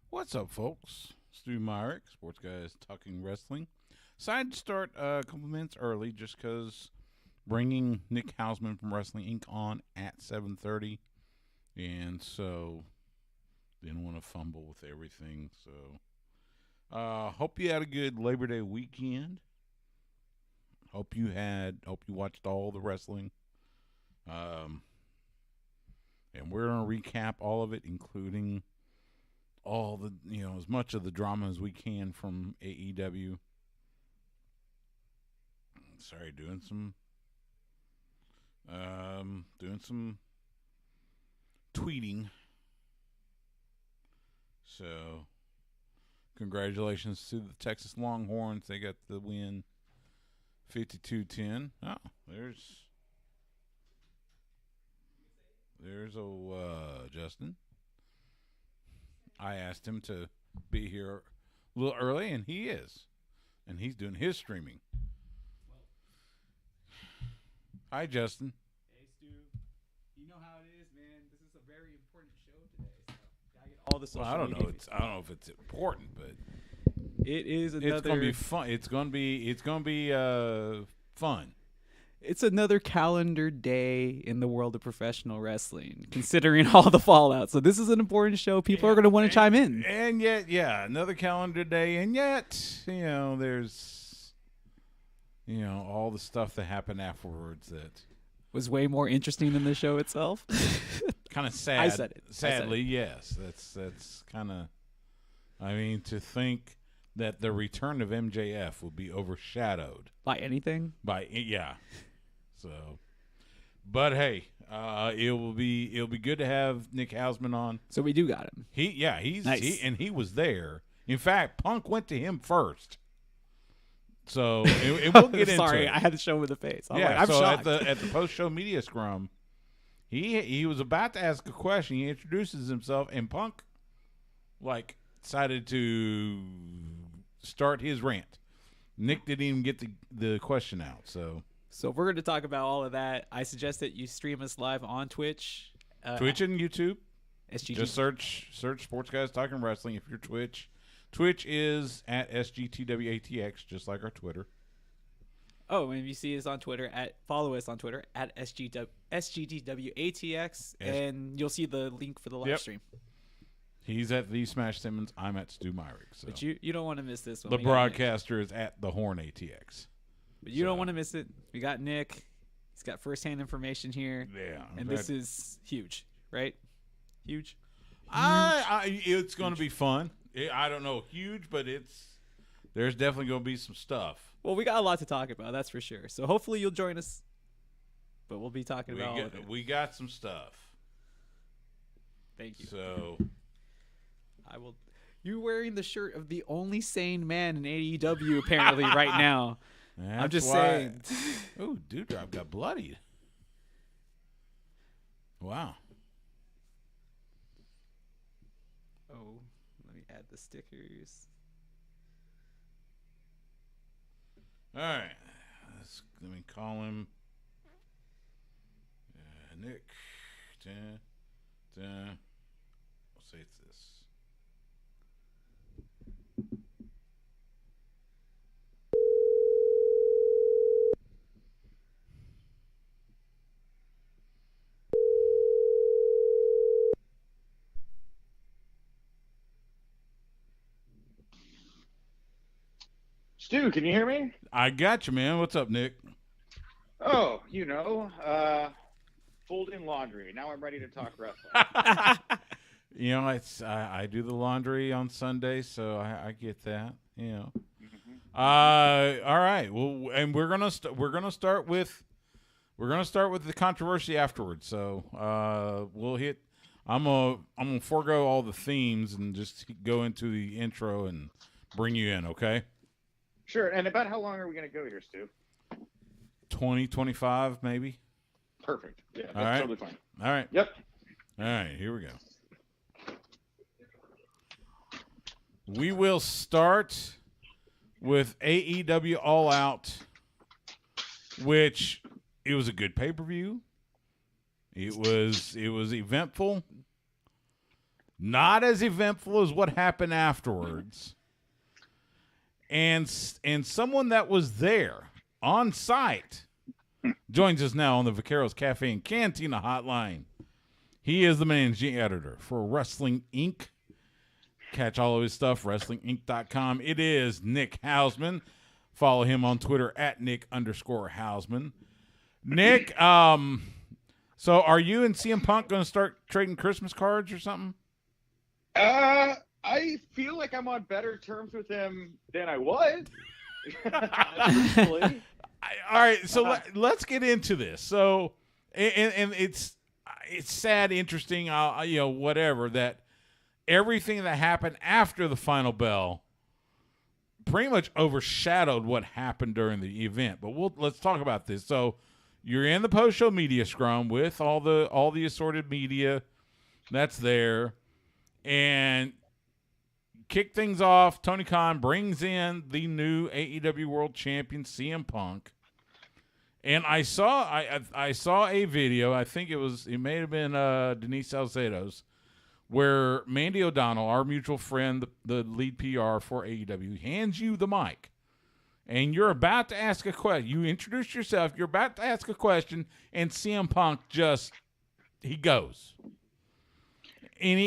What's up, folks? Stu Myrick, Sports Guys Talking Wrestling. Decided to start a couple minutes early just because bringing Nick Hausman from Wrestling Inc. on at 7:30, and so didn't want to fumble with everything. So hope you had a good Labor Day weekend. Hope you watched all the wrestling. And we're gonna recap all of it, including all the, as much of the drama as we can from AEW. Sorry, doing some tweeting. So, congratulations to the Texas Longhorns. They got the win, 52-10. Oh, there's Justin. I asked him to be here a little early, and he is. And he's doing his streaming. Hi, Justin. Hey, Stu. You know how it is, man. This is a very important show today. So gotta get all the social I don't know. media. I don't know if it's important, but It is another. it's gonna be fun. It's gonna be fun. It's another calendar day in the world of professional wrestling, considering all the fallout. So this is an important show. People are going to want to chime in. And yet, another calendar day, and yet, there's, all the stuff that happened afterwards that Was way more interesting than the show itself. kind of sad. I said it. Sadly, yes. That's kind of. I mean, to think that the return of MJF will be overshadowed By anything? So, but hey, it'll be good to have Nick Hausman on. So we do got him. He's Nice. he was there. In fact, Punk went to him first. So it we'll get into Sorry, it. I had to show him the face. I'm I'm shocked. at the post show media scrum, he was about to ask a question. He introduces himself, and Punk decided to start his rant. Nick didn't even get the question out. So we're going to talk about all of that. I suggest that you stream us live on Twitch. Twitch and YouTube. SGT. Just search Sports Guys Talking Wrestling if you're Twitch. Twitch is at SGTWATX, just like our Twitter. Oh, and if you see us on Twitter, follow us on Twitter at SGTWATX, and you'll see the link for the live stream. He's at the Smash Simmons. I'm at Stu Myrick. So. But you don't want to miss this one. The broadcaster is at the Horn ATX. But you don't want to miss it. We got Nick. He's got firsthand information here. Yeah. And this is huge, right? Huge. It's going to be fun. I don't know, huge, but there's definitely going to be some stuff. Well, we got a lot to talk about, that's for sure. So hopefully you'll join us. But we'll be talking about all of it. We got some stuff. Thank you. So I will. You're wearing the shirt of the only sane man in AEW apparently right now. I'm just saying. Oh, Dewdrop got bloodied. Wow. Oh, let me add the stickers. All right. Let me call him. Nick. I'll say it's this. Stu, can you hear me? I got you, man. What's up, Nick? Oh, folding laundry. Now I'm ready to talk wrestling. I do the laundry on Sunday, so I get that. Mm-hmm. All right. Well, and we're gonna start with the controversy afterwards. So we'll hit. I'm gonna forego all the themes and just go into the intro and bring you in. Okay. Sure. And about how long are we going to go here, Stu? 20, 25, maybe. Perfect. Yeah, that's all right. totally fine. All right. Yep. All right. Here we go. We will start with AEW All Out, which it was a good pay-per-view. It was eventful. not as eventful as what happened afterwards. And someone that was there on site joins us now on the Vaqueros Cafe and Cantina hotline. He is the managing editor for Wrestling Inc. Catch all of his stuff, WrestlingInc.com. It is Nick Hausman. Follow him on Twitter at Nick_Hausman. Nick, so are you and CM Punk going to start trading Christmas cards or something? I feel like I'm on better terms with him than I was. Truthfully. All right, so let's get into this. So, and it's sad, interesting, whatever, that everything that happened after the final bell pretty much overshadowed what happened during the event. But let's talk about this. So, you're in the post-show media scrum with all the assorted media that's there, and kick things off. Tony Khan brings in the new AEW World Champion CM Punk, and I saw a video. I think it may have been Denise Salcedo's, where Mandy O'Donnell, our mutual friend, the lead PR for AEW, hands you the mic, and you're about to ask a question. You introduce yourself. You're about to ask a question, and CM Punk he goes. And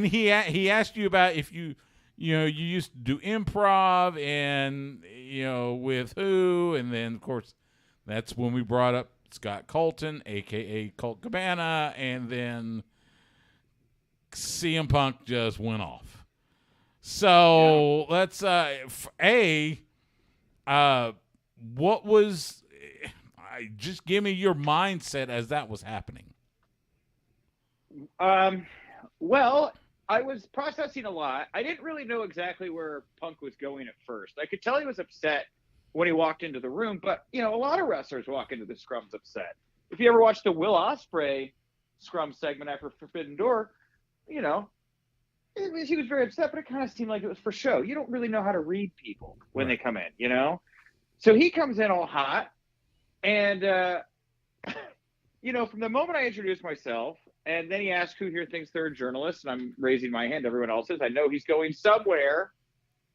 he asked you about if you used to do improv and with who, and then of course that's when we brought up Scott Colton, aka Colt Cabana, and then CM Punk just went off. So let's what was just give me your mindset as that was happening. Well, I was processing a lot. I didn't really know exactly where Punk was going at first. I could tell he was upset when he walked into the room, but a lot of wrestlers walk into the scrums upset. If you ever watched the Will Ospreay scrum segment after Forbidden Door, he was very upset, but it kind of seemed like it was for show. You don't really know how to read people when they come in, So he comes in all hot, and from the moment I introduced myself, and then he asked who here thinks they're a journalist, and I'm raising my hand. Everyone else is. I know he's going somewhere.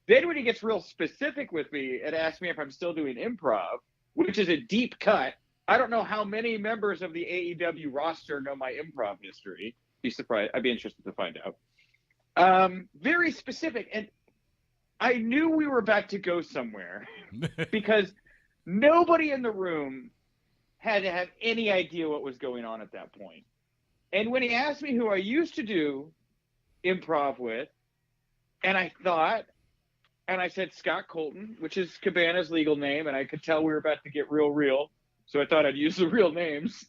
Then when he gets real specific with me and asks me if I'm still doing improv, which is a deep cut. I don't know how many members of the AEW roster know my improv history. Be surprised. I'd be interested to find out. Very specific. And I knew we were about to go somewhere because nobody in the room had to have any idea what was going on at that point. And when he asked me who I used to do improv with, and I said Scott Colton, which is Cabana's legal name, and I could tell we were about to get real, so I thought I'd use the real names.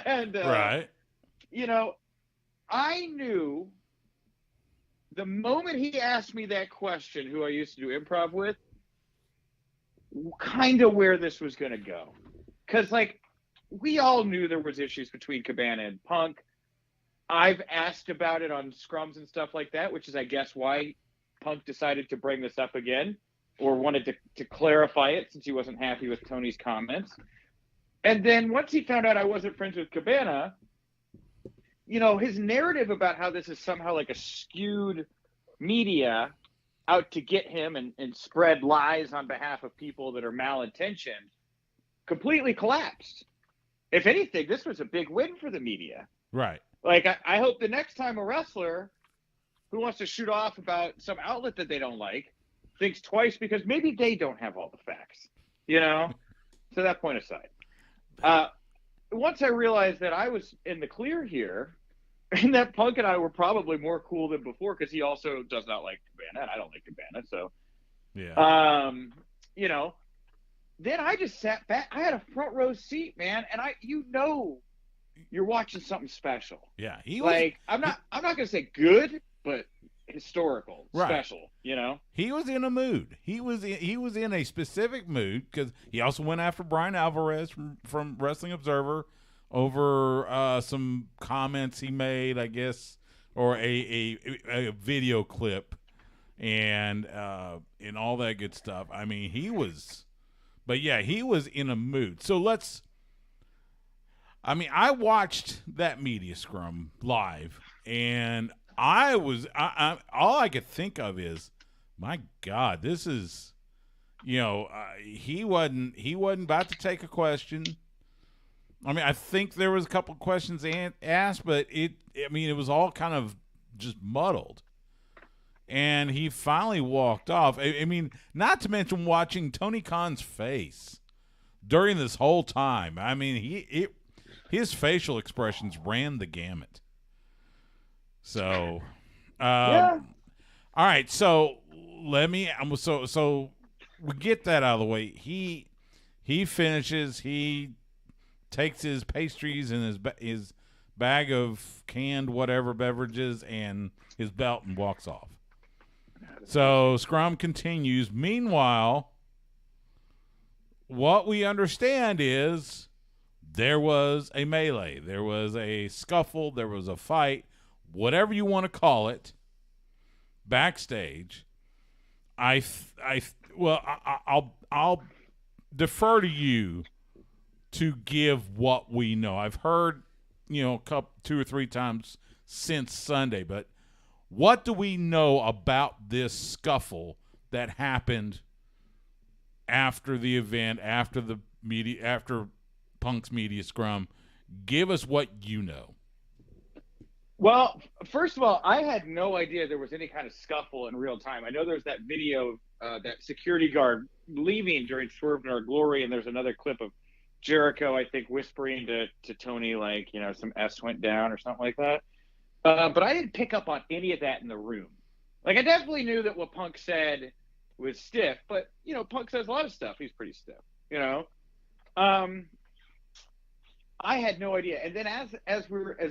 And, right. I knew the moment he asked me that question, who I used to do improv with, kind of where this was going to go. Because, we all knew there was issues between Cabana and Punk. I've asked about it on scrums and stuff like that, which is, I guess, why Punk decided to bring this up again or wanted to clarify it since he wasn't happy with Tony's comments. And then once he found out I wasn't friends with Cabana, his narrative about how this is somehow like a skewed media out to get him and spread lies on behalf of people that are malintentioned completely collapsed. If anything, this was a big win for the media. Right. I hope the next time a wrestler who wants to shoot off about some outlet that they don't like thinks twice because maybe they don't have all the facts, So that point aside. Once I realized that I was in the clear here and that Punk and I were probably more cool than before because he also does not like Cabana and I don't like Cabana. So, yeah. Then I just sat back. I had a front row seat, man. And you're watching something special. Yeah. He was I'm not going to say good, but historical, special, He was in a mood. He was in a specific mood because he also went after Brian Alvarez from Wrestling Observer over some comments he made, I guess, or a video clip and all that good stuff. I mean, he was in a mood. So I watched that media scrum live, and all I could think of is, my God, this is, he wasn't about to take a question. I mean, I think there was a couple questions asked, but it was all kind of just muddled. And he finally walked off. I mean, not to mention watching Tony Khan's face during this whole time. I mean, his facial expressions ran the gamut. So, Yeah. All right. So so we get that out of the way. He finishes. He takes his pastries and his bag of canned whatever beverages and his belt and walks off. So scrum continues. Meanwhile, what we understand is there was a melee, there was a scuffle, there was a fight, whatever you want to call it, backstage. I'll defer to you to give what we know. I've heard, two or three times since Sunday, but what do we know about this scuffle that happened after the event, after Punk's media scrum? Give us what you know. Well, first of all, I had no idea there was any kind of scuffle in real time. I know there's that video of that security guard leaving during Swerve in Our Glory, and there's another clip of Jericho, I think, whispering to Tony, like, some S went down or something like that. But I didn't pick up on any of that in the room. Like, I definitely knew that what Punk said was stiff, but, Punk says a lot of stuff. He's pretty stiff, I had no idea. And then as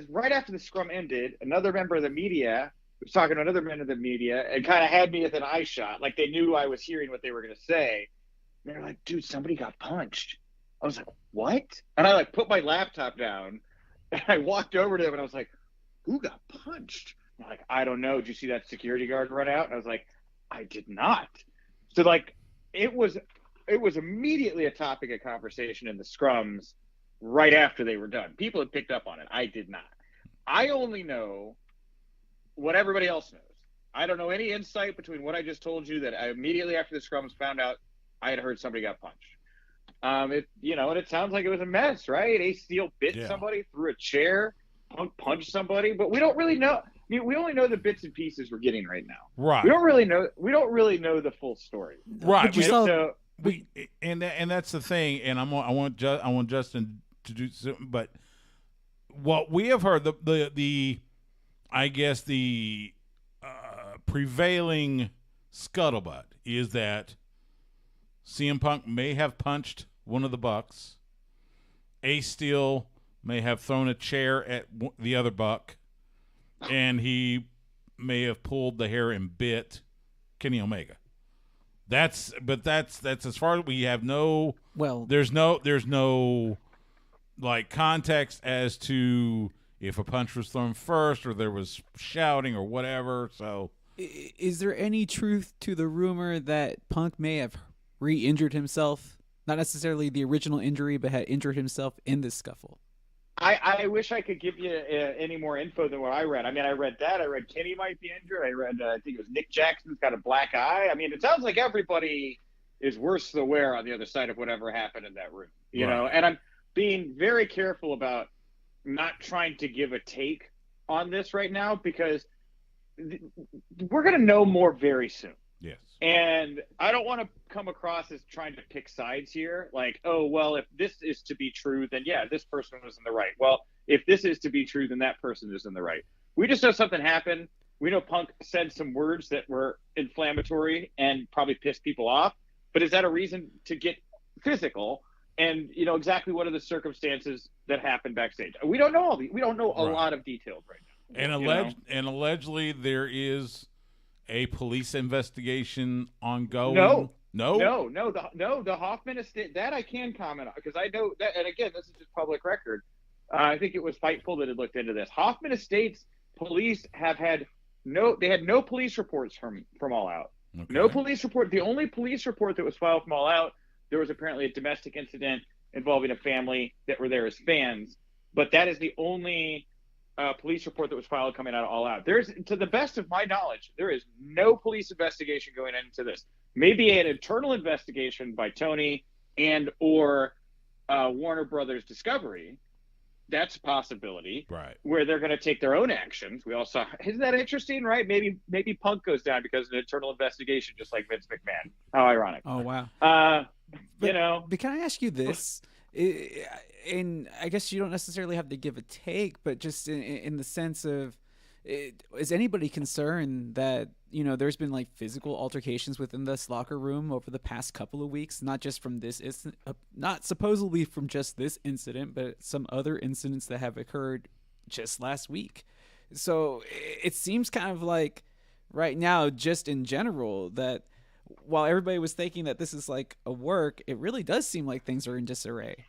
right after the scrum ended, another member of the media was talking to another member of the media and kind of had me with an eye shot. Like, they knew I was hearing what they were going to say. And they were like, dude, somebody got punched. I was like, what? And I put my laptop down and I walked over to them and I was like, who got punched? I'm like, I don't know. Did you see that security guard run out? And I was like, I did not. So it was immediately a topic of conversation in the scrums right after they were done. People had picked up on it. I did not. I only know what everybody else knows. I don't know any insight between what I just told you that I immediately after the scrums found out I had heard somebody got punched. And it sounds like it was a mess, right? Ace Steel bit somebody, threw a chair, Punk punched somebody, but we don't really know. I mean, we only know the bits and pieces we're getting right now. Right. We don't really know the full story. Right. And that's the thing. And I want Justin to do something, but what we have heard, the prevailing scuttlebutt is that CM Punk may have punched one of the Bucks. Ace Steel may have thrown a chair at the other Buck, and he may have pulled the hair and bit Kenny Omega. That's as far as we have no. Well, there's no context as to if a punch was thrown first or there was shouting or whatever. So, is there any truth to the rumor that Punk may have re-injured himself? Not necessarily the original injury, but had injured himself in this scuffle. I wish I could give you any more info than what I read. I mean, I read that. I read Kenny might be injured. I read, I think it was Nick Jackson's got a black eye. I mean, it sounds like everybody is worse for the wear on the other side of whatever happened in that room, you know? And I'm being very careful about not trying to give a take on this right now because we're going to know more very soon. Yes. And I don't want to come across as trying to pick sides here. Like, oh, well, if this is to be true, then yeah, this person was in the right. Well, if this is to be true, then that person is in the right. We just know something happened. We know Punk said some words that were inflammatory and probably pissed people off. But is that a reason to get physical? And, exactly what are the circumstances that happened backstage? We don't know we don't know a lot of details right now. And allegedly there is a police investigation ongoing. No. The Hausman estate, that I can comment on because I know that, and again, this is just public record. I think it was Fightful that had looked into this. Hausman Estates police had no police reports from All Out. Okay. No police report. The only police report that was filed from All Out, there was apparently a domestic incident involving a family that were there as fans. But that is the only police report that was filed coming out of All Out. There's, to the best of my knowledge, there is no police investigation going into this. Maybe an internal investigation by Tony and or Warner Brothers Discovery. That's a possibility, right? Where they're going to take their own actions. We all saw. Isn't that interesting, right? Maybe Punk goes down because of an internal investigation, just like Vince McMahon. How ironic! Oh wow. But can I ask you this? And I guess you don't necessarily have to give a take, but just in the sense of, is anybody concerned that there's been like physical altercations within this locker room over the past couple of weeks, not just from this not supposedly from just this incident, but some other incidents that have occurred just last week? So it seems kind of like right now, just in general, that while everybody was thinking that this is like a work, it really does seem like things are in disarray.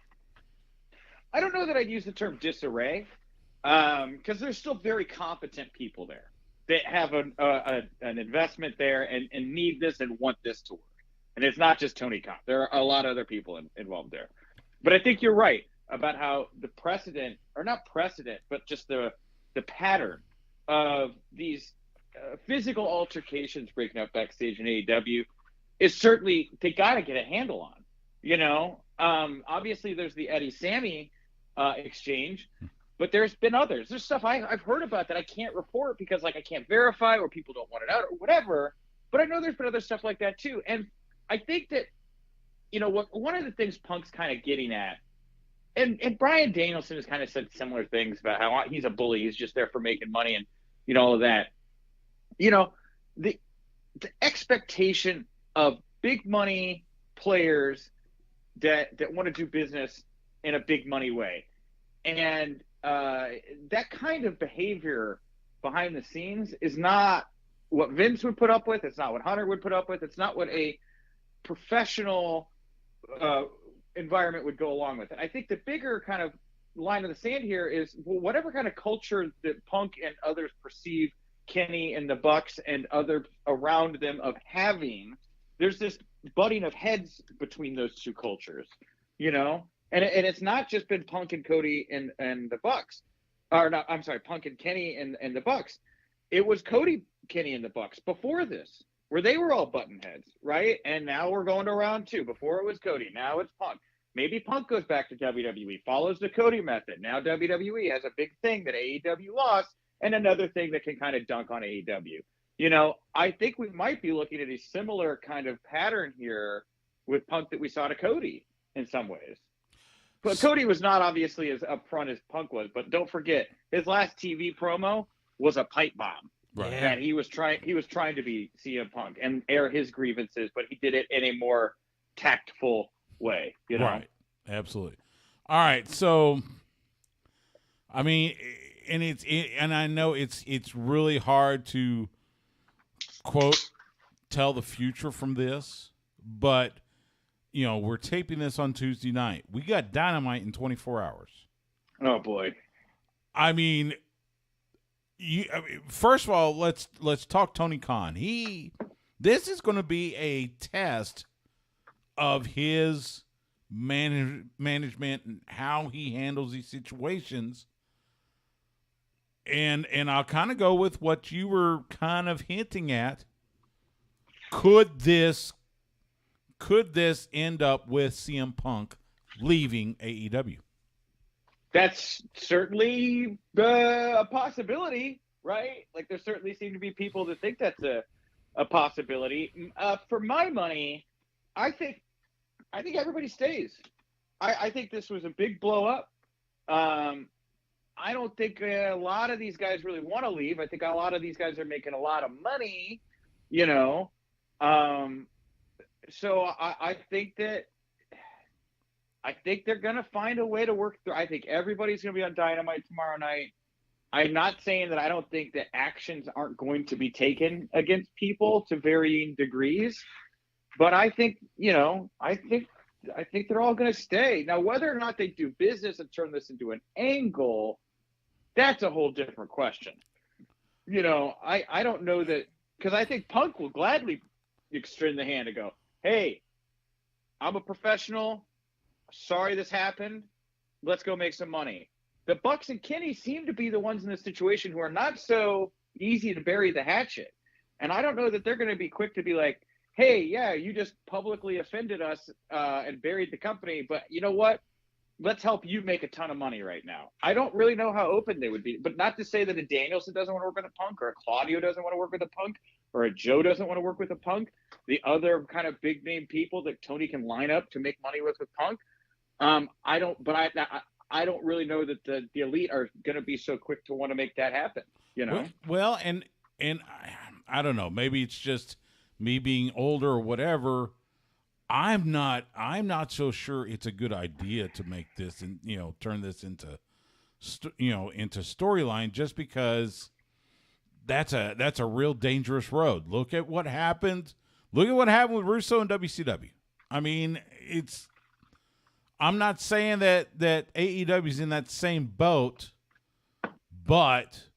I don't know that I'd use the term disarray, because there's still very competent people there that have an investment there and need this and want this to work. And it's not just Tony Khan. There are a lot of other people involved there. But I think you're right about how the precedent, or not precedent, but just the pattern of these physical altercations breaking up backstage in AEW is certainly, they got to get a handle on. Obviously, there's the Eddie Sammy exchange, but there's been others. There's stuff I've heard about that I can't report because I can't verify, or people don't want it out or whatever. But I know there's been other stuff like that too. And I think that, one of the things Punk's kind of getting at, and Bryan Danielson has kind of said similar things about how he's a bully. He's just there for making money and, all of that. The expectation of big money players that want to do business in a big money way. And that kind of behavior behind the scenes is not what Vince would put up with. It's not what Hunter would put up with. It's not what a professional environment would go along with. And I think the bigger kind of line of the sand here is, well, whatever kind of culture that Punk and others perceive Kenny and the Bucks and others around them of having, there's this butting of heads between those two cultures, And it's not just been Punk and Cody and the Bucks, or not. I'm sorry, Punk and Kenny and the Bucks. It was Cody, Kenny, and the Bucks before this, where they were all button heads, right? And now we're going to round two. Before it was Cody, now it's Punk. Maybe Punk goes back to WWE, follows the Cody method. Now WWE has a big thing that AEW lost, and another thing that can kind of dunk on AEW. I think we might be looking at a similar kind of pattern here with Punk that we saw to Cody in some ways. But Cody was not obviously as upfront as Punk was, but don't forget, his last TV promo was a pipe bomb. Right. And he was trying to be CM Punk and air his grievances, but he did it in a more tactful way, Right. Absolutely. All right. So, I mean, and I know it's really hard to quote tell the future from this, but we're taping this on Tuesday night. We got Dynamite in 24 hours. Oh boy. I mean, first of all, let's talk Tony Khan. This is going to be a test of his management and how he handles these situations. And I'll kind of go with what you were kind of hinting at. Could this end up with CM Punk leaving AEW? That's certainly a possibility, right? There certainly seem to be people that think that's a possibility. For my money, I think everybody stays. I think this was a big blow up. I don't think a lot of these guys really want to leave. I think a lot of these guys are making a lot of money, So I think they're going to find a way to work through. I think everybody's going to be on Dynamite tomorrow night. I'm not saying that I don't think that actions aren't going to be taken against people to varying degrees, but I think they're all going to stay. Now, whether or not they do business and turn this into an angle, that's a whole different question. I don't know that, because I think Punk will gladly extend the hand and go, hey, I'm a professional. Sorry this happened. Let's go make some money. the Bucks and Kenny seem to be the ones in this situation who are not so easy to bury the hatchet. And I don't know that they're going to be quick to be like, hey, yeah, you just publicly offended us and buried the company, but you know what? Let's help you make a ton of money right now. I don't really know how open they would be, but not to say that a Danielson doesn't want to work with a Punk, or a Claudio doesn't want to work with a Punk, or a Joe doesn't want to work with a Punk. The other kind of big name people that Tony can line up to make money with Punk. I don't really know that the elite are going to be so quick to want to make that happen. You know? Well, and I don't know. Maybe it's just me being older or whatever. I'm not so sure it's a good idea to make this and turn this into into storyline, just because that's a real dangerous road. Look at what happened. Look at what happened with Russo and WCW. I mean, I'm not saying that AEW is in that same boat, but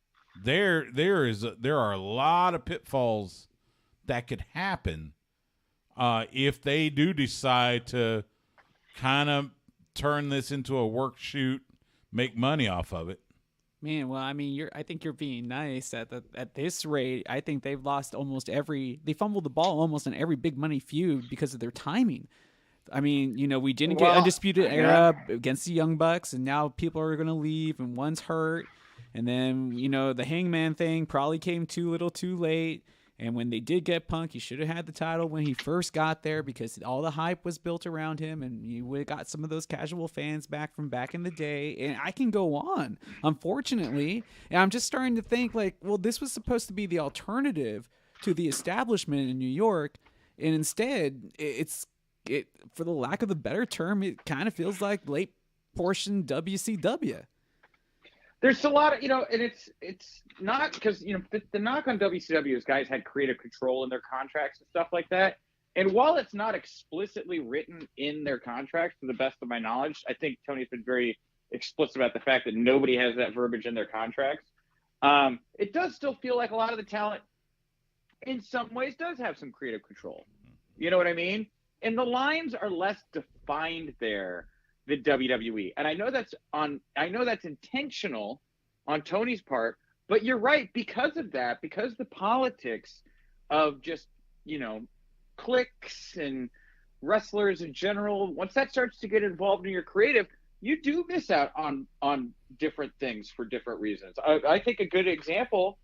there are a lot of pitfalls that could happen if they do decide to kind of turn this into a work shoot, make money off of it. Man, well, I mean, I think you're being nice at this rate. I think they've lost they fumbled the ball almost in every big money feud because of their timing. I mean, we didn't get Undisputed Era against the Young Bucks, and now people are going to leave, and one's hurt. And then, the Hangman thing probably came too little too late. And when they did get Punk, he should have had the title when he first got there, because all the hype was built around him, and you would have got some of those casual fans back from back in the day. And I can go on, unfortunately. And I'm just starting to think this was supposed to be the alternative to the establishment in New York. And instead, for the lack of a better term, it kind of feels like late portion WCW. There's a lot of, and it's not because, the knock on WCW is guys had creative control in their contracts and stuff like that. And while it's not explicitly written in their contracts, to the best of my knowledge, I think Tony's been very explicit about the fact that nobody has that verbiage in their contracts. It does still feel like a lot of the talent in some ways does have some creative control. You know what I mean? And the lines are less defined there than WWE. And I know that's intentional on Tony's part, but you're right, because of that, because the politics of just, clicks and wrestlers in general, once that starts to get involved in your creative, you do miss out on different things for different reasons. I think a good example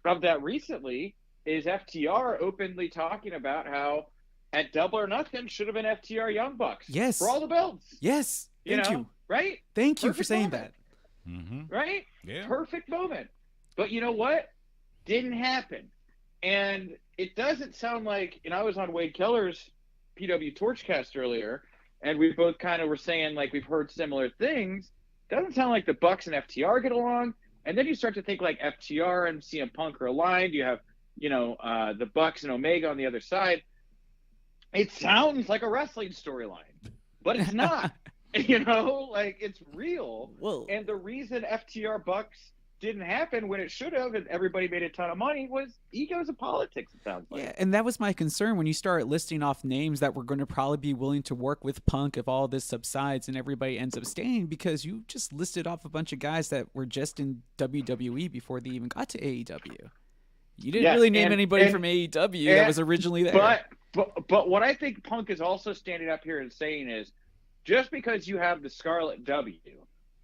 of that recently is FTR openly talking about how at Double or Nothing should have been FTR Young Bucks. Yes. For all the belts. Yes. Thank you. Right? Thank you for saying that. Mm-hmm. Right? Yeah. Perfect moment. But you know what? Didn't happen. And it doesn't sound like, I was on Wade Keller's PW Torchcast earlier, and we both kind of were saying we've heard similar things. Doesn't sound like the Bucks and FTR get along. And then you start to think FTR and CM Punk are aligned. You have, the Bucks and Omega on the other side. It sounds like a wrestling storyline, but it's not. It's real. Well, and the reason FTR Bucks didn't happen when it should have, and everybody made a ton of money, was egos and politics, it sounds like. Yeah, and that was my concern when you start listing off names that were going to probably be willing to work with Punk if all this subsides and everybody ends up staying, because you just listed off a bunch of guys that were just in WWE before they even got to AEW. You didn't really name anybody from AEW that was originally there. But what I think Punk is also standing up here and saying is, just because you have the Scarlet W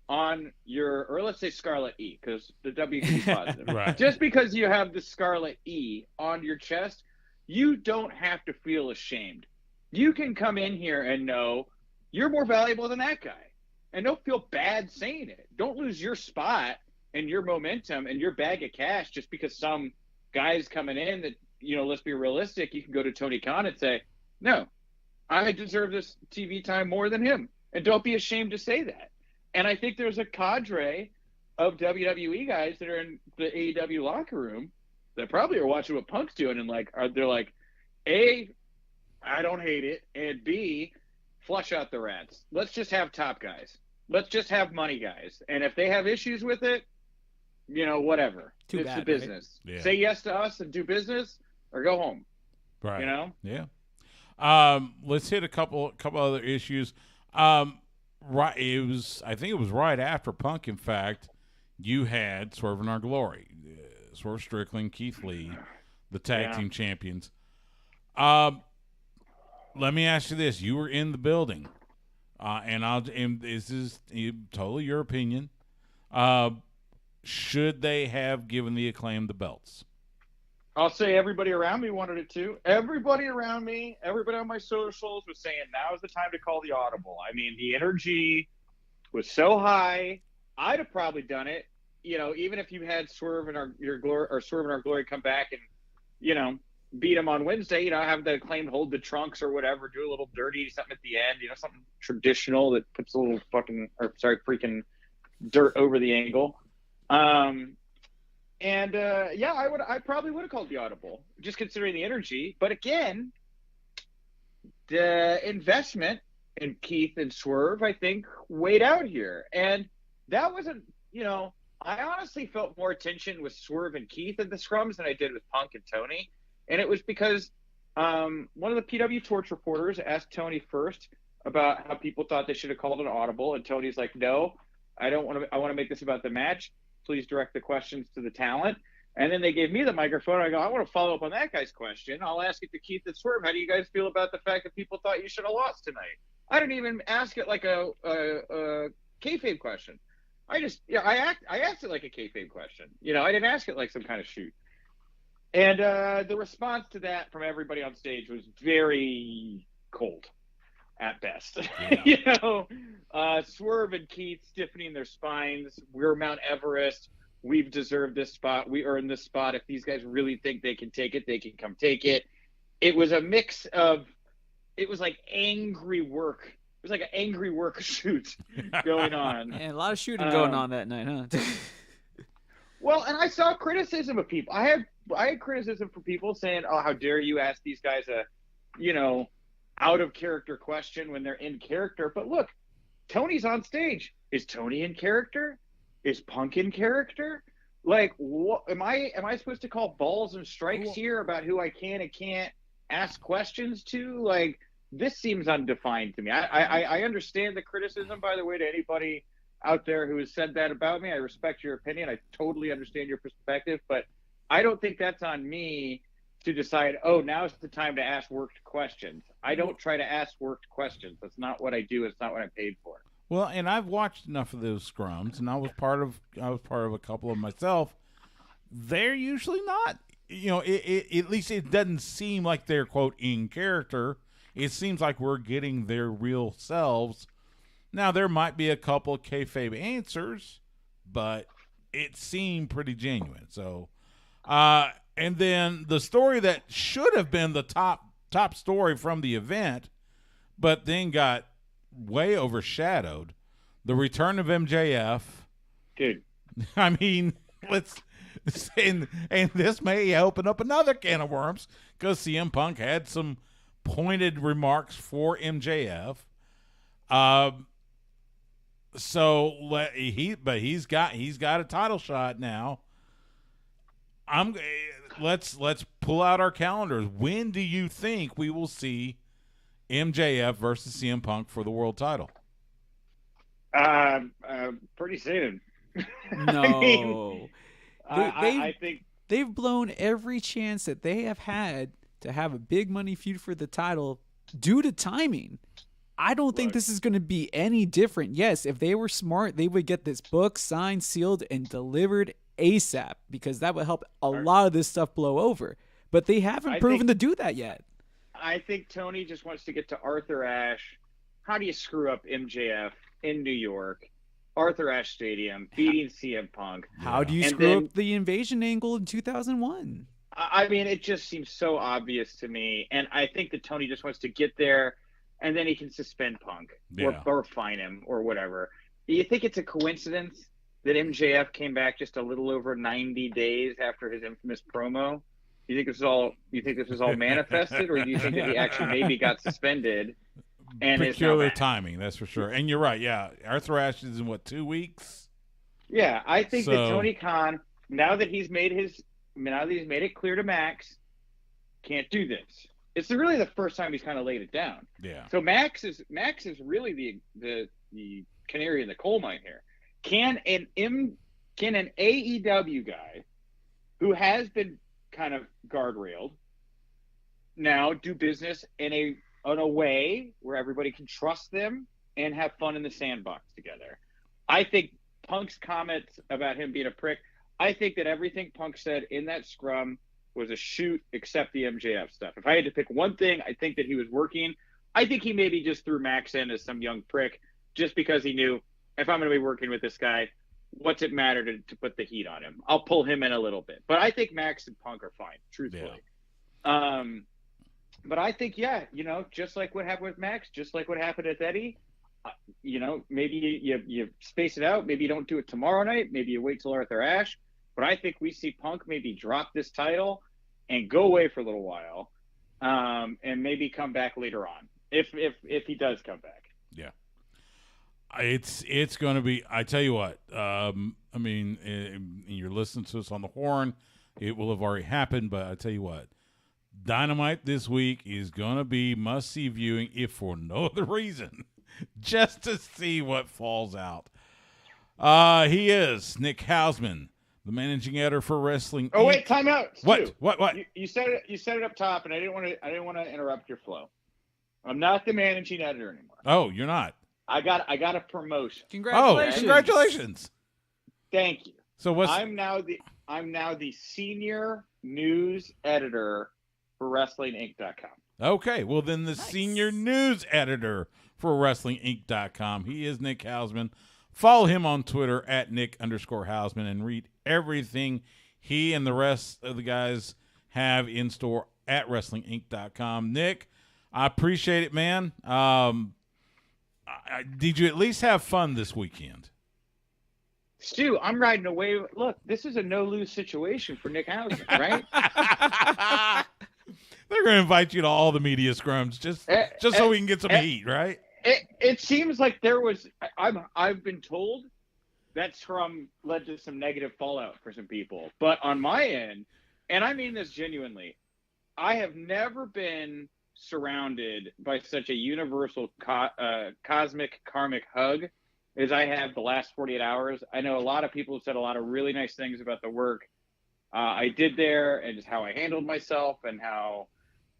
on your, or let's say Scarlet E, because the W can be positive. Right. Just because you have the Scarlet E on your chest, you don't have to feel ashamed. You can come in here and know you're more valuable than that guy. And don't feel bad saying it. Don't lose your spot and your momentum and your bag of cash just because some guy's coming in that, let's be realistic. You can go to Tony Khan and say, no, I deserve this TV time more than him. And don't be ashamed to say that. And I think there's a cadre of WWE guys that are in the AEW locker room that probably are watching what Punk's doing and they're like, A, I don't hate it, and B, flush out the rats. Let's just have top guys. Let's just have money guys. And if they have issues with it, whatever. It's the business. Right? Yeah. Say yes to us and do business or go home. Right. Yeah. Let's hit a couple other issues. right. I think it was right after Punk. In fact, you had Swerve in Our Glory, Swerve Strickland, Keith Lee, the tag team champions. Let me ask you this: you were in the building, and this is totally your opinion. Should they have given the Acclaim the belts? I'll say everybody around me wanted it to. Everybody around me, everybody on my socials was saying now is the time to call the audible. I mean, the energy was so high. I'd have probably done it. You know, even if you had Swerve in Our Glory come back and, you know, beat him on Wednesday, you know, have the Acclaim hold the trunks or whatever, do a little dirty something at the end, you know, something traditional that puts a little freaking dirt over the angle. I probably would have called the audible, just considering the energy. But again, the investment in Keith and Swerve, I think, weighed out here. And that wasn't, you know, I honestly felt more attention with Swerve and Keith in the scrums than I did with Punk and Tony. And it was because one of the PW Torch reporters asked Tony first about how people thought they should have called an audible. And Tony's like, no, I want to make this about the match. Please direct the questions to the talent. And then they gave me the microphone. I go, I want to follow up on that guy's question. I'll ask it to Keith and Swerve. How do you guys feel about the fact that people thought you should have lost tonight? I didn't even ask it like a kayfabe question. I asked it like a kayfabe question. You know, I didn't ask it like some kind of shoot. And the response to that from everybody on stage was very cold at best. Yeah. You know, Swerve and Keith stiffening their spines. We're Mount Everest. We've deserved this spot. We earned this spot. If these guys really think they can take it, they can come take it. It was a mix of, it was like angry work. It was like an angry work shoot going on. And a lot of shooting going on that night, huh? Well, and I saw criticism of people. I had criticism for people saying, "Oh, how dare you ask these guys a, you know, out of character question when they're in character?" But look, Tony's on stage. Is Tony in character? Is Punk in character? Like, what am I supposed to call balls and strikes here about who I can and can't ask questions to? Like, this seems undefined to me. I understand the criticism, by the way, to anybody out there who has said that about me. I respect your opinion. I totally understand your perspective, but I don't think that's on me to decide, oh, now's the time to ask worked questions. I don't try to ask worked questions. That's not what I do. It's not what I'm paid for. Well, and I've watched enough of those scrums, and I was part of a couple of myself. They're usually not, you know, at least it doesn't seem like they're, quote, in character. It seems like we're getting their real selves. Now, there might be a couple of kayfabe answers, but it seemed pretty genuine. So, and then the story that should have been the top story from the event, but then got way overshadowed, the return of MJF. Dude, I mean, and this may open up another can of worms because CM Punk had some pointed remarks for MJF. He's got a title shot now. Let's pull out our calendars. When do you think we will see MJF versus CM Punk for the world title? Pretty soon. No. I think they've blown every chance that they have had to have a big money feud for the title due to timing. I don't think this is going to be any different. Yes, if they were smart, they would get this book signed, sealed, and delivered ASAP because that would help a lot of this stuff blow over. But they haven't proven to do that yet. I think Tony just wants to get to Arthur Ashe. How do you screw up MJF in New York, Arthur Ashe Stadium, beating CM Punk? How do you screw up the invasion angle in 2001? I mean, it just seems so obvious to me. And I think that Tony just wants to get there, and then he can suspend Punk or fine him or whatever. Do you think it's a coincidence that MJF came back just a little over 90 days after his infamous promo? You think this was all manifested, or do you think that he actually maybe got suspended? And peculiar timing, that's for sure. And you're right. Yeah, Arthur Ashe is in 2 weeks. Yeah, I think that Tony Khan, now that he's made it clear to Max, can't do this. It's really the first time he's kind of laid it down. Yeah. So Max is really the the canary in the coal mine here. Can an AEW guy who has been kind of guardrailed now do business in a way where everybody can trust them and have fun in the sandbox together? I think Punk's comments about him being a prick, I think that everything Punk said in that scrum was a shoot except the MJF stuff. If I had to pick one thing, I think that he was working. I think he maybe just threw Max in as some young prick just because he knew, if I'm going to be working with this guy, what's it matter to put the heat on him? I'll pull him in a little bit. But I think Max and Punk are fine, truthfully. Yeah. But I think, just like what happened with Max, just like what happened with Eddie, maybe you space it out. Maybe you don't do it tomorrow night. Maybe you wait till Arthur Ashe. But I think we see Punk maybe drop this title and go away for a little while, and maybe come back later on if he does come back. Yeah, it's going to be. I tell you what. You're listening to us on the Horn. It will have already happened, but I tell you what. Dynamite this week is going to be must-see viewing, if for no other reason, just to see what falls out. He is Nick Hausman, the managing editor for Wrestling. Oh wait, time out. Stu, What? You said it up top, and I didn't want to interrupt your flow. I'm not the managing editor anymore. Oh, you're not. I got a promotion. Congratulations! Oh, congratulations! Thank you. So I'm now the senior news editor for WrestlingInc.com. Okay, well then the senior news editor for WrestlingInc.com. He is Nick Hausman. Follow him on Twitter at Nick_Hausman and read everything he and the rest of the guys have in store at WrestlingInc.com. Nick, I appreciate it, man. Did you at least have fun this weekend? Stu, I'm riding away. Look, this is a no-lose situation for Nick Hausman, right? They're going to invite you to all the media scrums just so we can get some heat, right? It seems like there was. I've been told that scrum led to some negative fallout for some people, but on my end, and I mean this genuinely, I have never been surrounded by such a universal cosmic karmic hug as I have the last 48 hours. I know a lot of people have said a lot of really nice things about the work I did there and just how I handled myself and how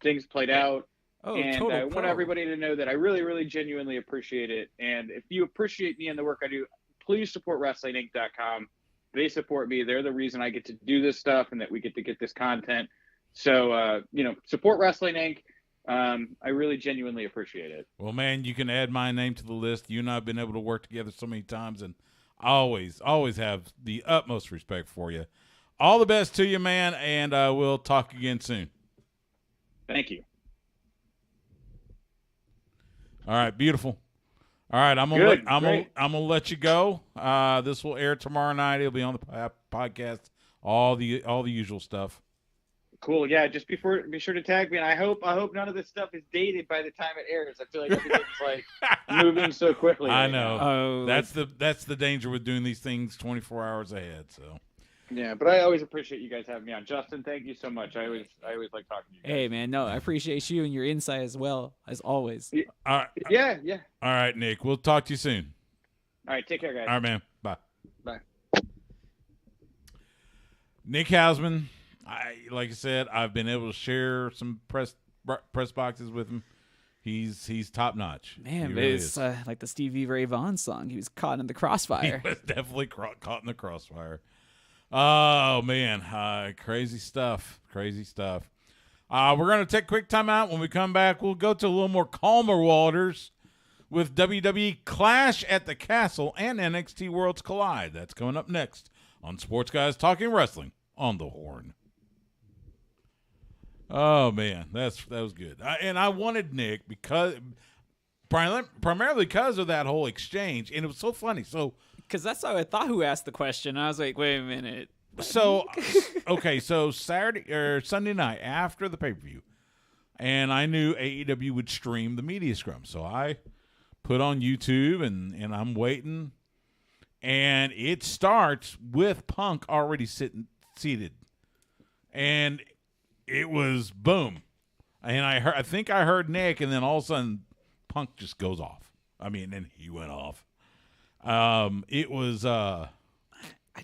things played out. And I want everybody to know that I really, really genuinely appreciate it. And if you appreciate me and the work I do, please support WrestlingInc.com. They support me. They're the reason I get to do this stuff and that we get to get this content. So, support Wrestling Inc. I really genuinely appreciate it. Well, man, you can add my name to the list. You and I have been able to work together so many times, and I always have the utmost respect for you. All the best to you, man, and we'll talk again soon. Thank you. All right, beautiful. All right, I'm gonna let you go. This will air tomorrow night. It'll be on the podcast. All the usual stuff. Cool. Yeah, just be sure to tag me. And I hope none of this stuff is dated by the time it airs. I feel like everything's like moving so quickly. I know. That's the danger with doing these things 24 hours ahead. So. Yeah, but I always appreciate you guys having me on. Justin, thank you so much. I always like talking to you guys. Hey, man, no, I appreciate you and your insight as well, as always. Yeah. All right, Nick, we'll talk to you soon. All right, take care, guys. All right, man. Bye. Bye. Nick Hausman, like I said, I've been able to share some press boxes with him. He's top notch. Man, really it's like the Stevie Ray Vaughan song. He was caught in the crossfire. He was definitely caught in the crossfire. Oh, man. Crazy stuff. We're going to take a quick time out. When we come back, we'll go to a little more calmer waters with WWE Clash at the Castle and NXT Worlds Collide. That's coming up next on Sports Guys Talking Wrestling on the Horn. Oh, man. That was good. And I wanted Nick primarily because of that whole exchange. And it was so funny. So, because that's how I thought who asked the question. I was like, wait a minute. So, okay, so Saturday or Sunday night after the pay-per-view, and I knew AEW would stream the media scrum. So I put on YouTube, and I'm waiting, and it starts with Punk already seated. And it was boom. And I think I heard Nick, and then all of a sudden Punk just goes off. I mean, and he went off. It was I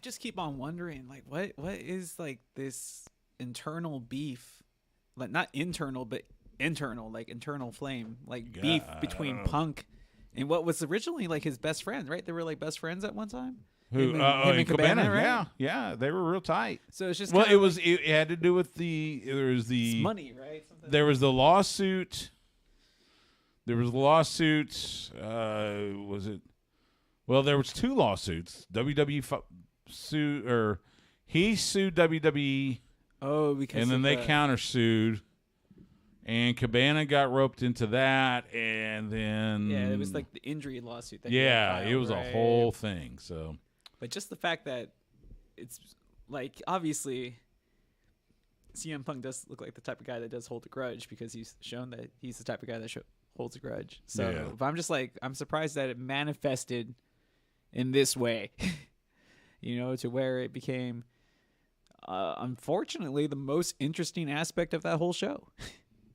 just keep on wondering, like, what is like this internal beef, like not internal, but internal, like internal flame, like beef between Punk and what was originally like his best friend, right? They were like best friends at one time. Who? Him and Cabana, right? Yeah, they were real tight. So it's just it had to do with it's money, right? Something there was the lawsuit. Was it? Well, there was 2 lawsuits. WWE he sued WWE. Oh, because and then they countersued, and Cabana got roped into that, and then it was like the injury lawsuit. That it was a whole thing. So, but just the fact that it's like obviously CM Punk does look like the type of guy that does hold a grudge because he's shown that he's the type of guy that holds a grudge. So, but I'm just like I'm surprised that it manifested in this way, to where it became. Unfortunately, the most interesting aspect of that whole show.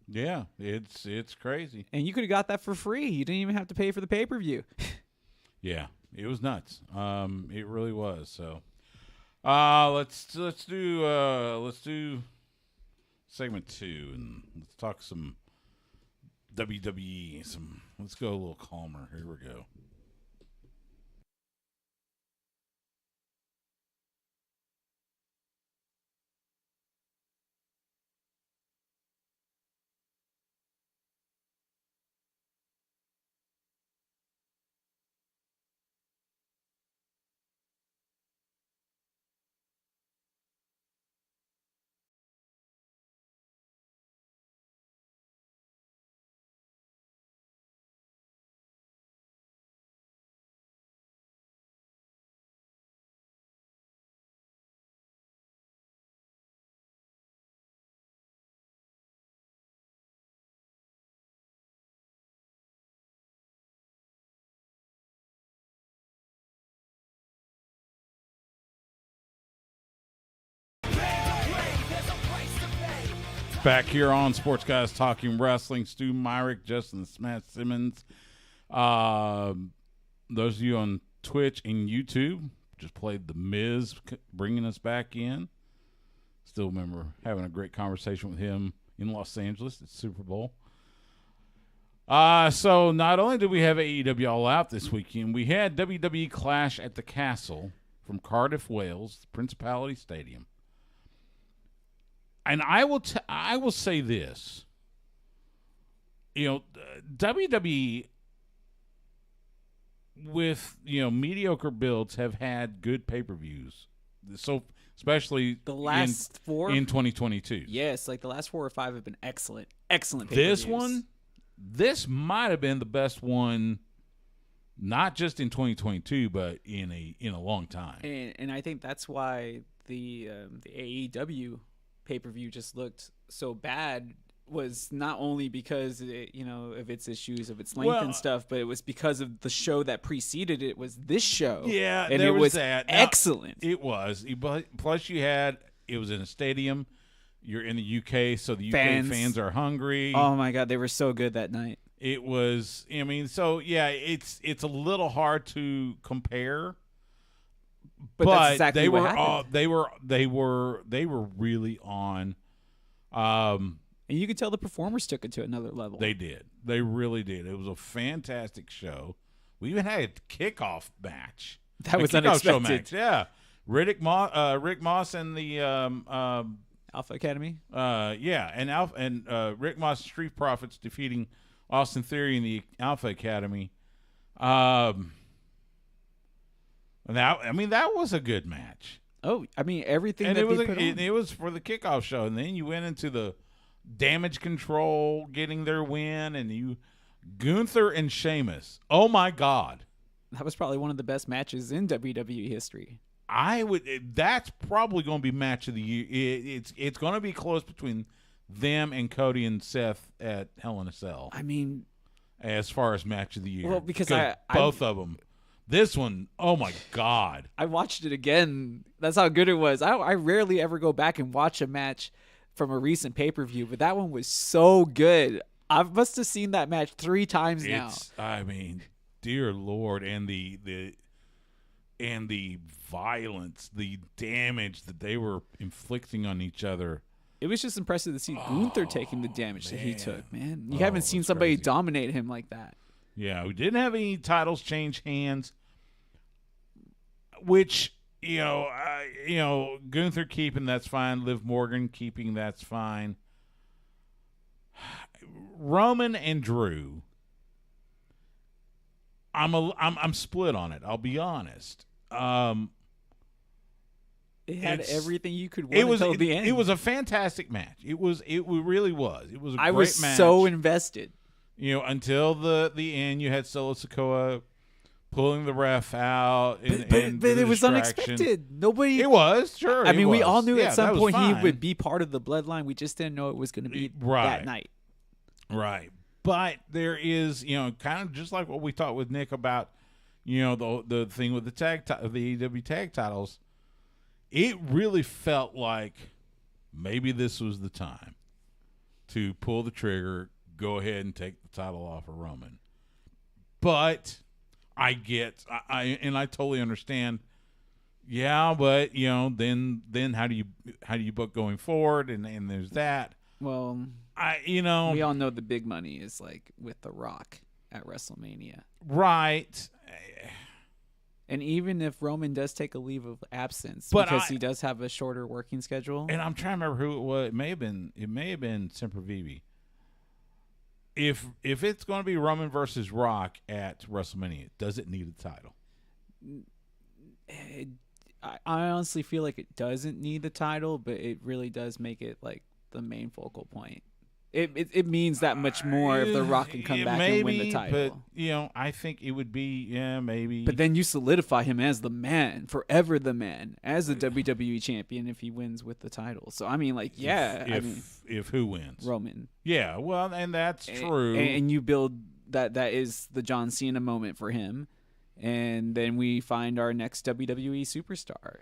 Yeah, it's crazy. And you could have got that for free. You didn't even have to pay for the pay-per-view. Yeah, it was nuts. It really was. So, let's do segment 2 and let's talk some WWE. Let's go a little calmer. Here we go. Back here on Sports Guys Talking Wrestling, Stu Myrick, Justin Smash Simmons. Those of you on Twitch and YouTube just played The Miz, bringing us back in. Still remember having a great conversation with him in Los Angeles at Super Bowl. So not only did we have AEW All Out this weekend, we had WWE Clash at the Castle from Cardiff, Wales, the Principality Stadium. And I will say this. WWE with mediocre builds have had good pay-per-views. So especially the last 4 in 2022. Yes, like the last 4 or 5 have been excellent pay-per-views. This might have been the best one, not just in 2022, but in a long time. And I think that's why the AEW pay-per-view just looked so bad, was not only because of its issues, of its length and stuff, but it was because of the show that preceded it was this show. Yeah, and there was that. Excellent. Now, it was. Plus, it was in a stadium. You're in the UK, so the UK fans are hungry. Oh my God, they were so good that night. It was. I mean, so yeah, it's a little hard to compare. But that's exactly what happened. They were really on. And you could tell the performers took it to another level. They did. They really did. It was a fantastic show. We even had a kickoff match. That was unexpected. Match. Yeah, Rick Moss and the Alpha Academy. And Rick Moss Street Profits defeating Austin Theory in the Alpha Academy. That was a good match. Oh, I mean, everything and that it was they put on. It was for the kickoff show, and then you went into the Damage Control getting their win, and Gunther and Sheamus. Oh my God, that was probably one of the best matches in WWE history. That's probably going to be match of the year. It's going to be close between them and Cody and Seth at Hell in a Cell. I mean, as far as match of the year, well, because both of them. This one, oh my God. I watched it again. That's how good it was. I rarely ever go back and watch a match from a recent pay-per-view, but that one was so good. I must have seen that match 3 times now. I mean, dear Lord, and the violence, the damage that they were inflicting on each other. It was just impressive to see Gunther taking the damage that he man. took, man. You haven't seen somebody crazy. dominate him like that. Yeah, we didn't have any titles change hands, which, Gunther keeping, that's fine. Liv Morgan keeping, that's fine. Roman and Drew, I'm split on it. I'll be honest. It had everything you could want until the end. It was a fantastic match. It really was. It was a I great was match. so invested. Until the end, you had Solo Sikoa pulling the ref out. But it was unexpected. Nobody. It was, sure. I mean, we all knew at some point fine. he would be part of the bloodline. We just didn't know it was going to be that night. Right. But there is, kind of just like what we talked with Nick about, the thing with the AEW tag titles. It really felt like maybe this was the time to pull the trigger, go ahead and take the title off of Roman. But I totally understand. Yeah, but then how do you book going forward? And there's that. Well, we all know the big money is like with The Rock at WrestleMania, right? And even if Roman does take a leave of absence, because he does have a shorter working schedule, and I'm trying to remember who it was. It may have been Sempervive. If it's going to be Roman versus Rock at WrestleMania, does it need a title? I honestly feel like it doesn't need the title, but it really does make it like the main focal point. It means that much more if The Rock can come back and win the title. But, I think it would be, maybe. But then you solidify him as the man, forever the man, as the WWE champion if he wins with the title. So, I mean, like, If who wins? Roman. Yeah, well, and that's true. And you build that is the John Cena moment for him. And then we find our next WWE superstar.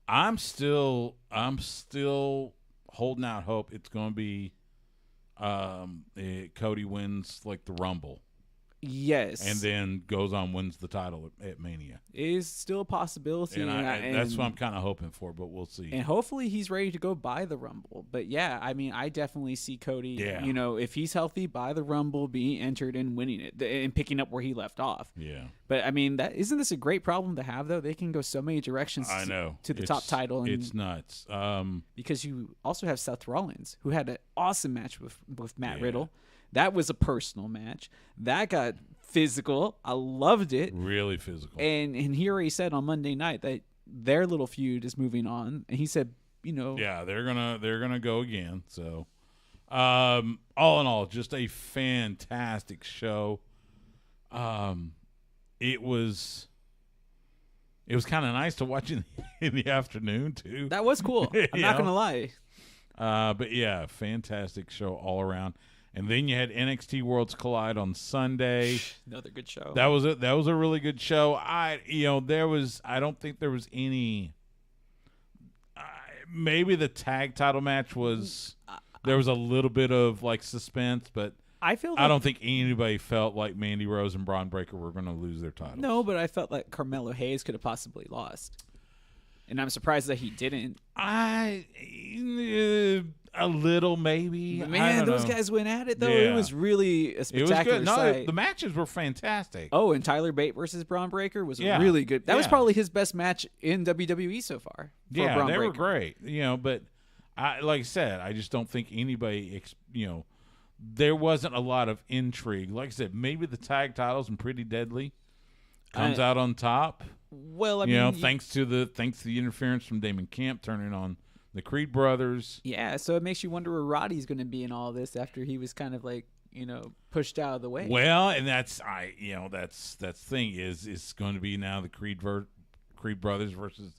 I'm still holding out hope it's going to be Cody wins like the Rumble. Yes. And then goes on, wins the title at Mania. It is still a possibility. And that's what I'm kind of hoping for, but we'll see. And hopefully he's ready to go by the Rumble. But yeah, I mean, I definitely see Cody, if he's healthy, by the Rumble, being entered and winning it and picking up where he left off. Yeah. But I mean, isn't this a great problem to have, though? They can go so many directions I know. to the top title. And it's nuts. Because you also have Seth Rollins, who had an awesome match with Matt Riddle. That was a personal match. That got physical. I loved it. Really physical. And he already said on Monday night that their little feud is moving on. And he said, yeah, they're gonna go again. So, all in all, just a fantastic show. It was kind of nice to watch in the afternoon too. That was cool. I'm not gonna lie. But yeah, fantastic show all around. And then you had NXT Worlds Collide on Sunday. Another good show. That was a really good show. I don't think there was any. Maybe the tag title match was. There was a little bit of like suspense, but I don't think anybody felt like Mandy Rose and Braun Breaker were going to lose their titles. No, but I felt like Carmelo Hayes could have possibly lost. And I'm surprised that he didn't. A little, maybe. But man, those guys went at it, though. Yeah. It was really a spectacular sight. No, the matches were fantastic. Oh, and Tyler Bate versus Braun Breaker was really good. That was probably his best match in WWE so far. Yeah, they were great. But like I said, I just don't think anybody, there wasn't a lot of intrigue. Like I said, maybe the tag titles and Pretty Deadly comes out on top. Well, I mean, thanks to the interference from Damon Camp turning on the Creed brothers. Yeah, so it makes you wonder where Roddy's going to be in all this after he was kind of like, pushed out of the way. Well, and that's the thing is it's going to be now the Creed brothers versus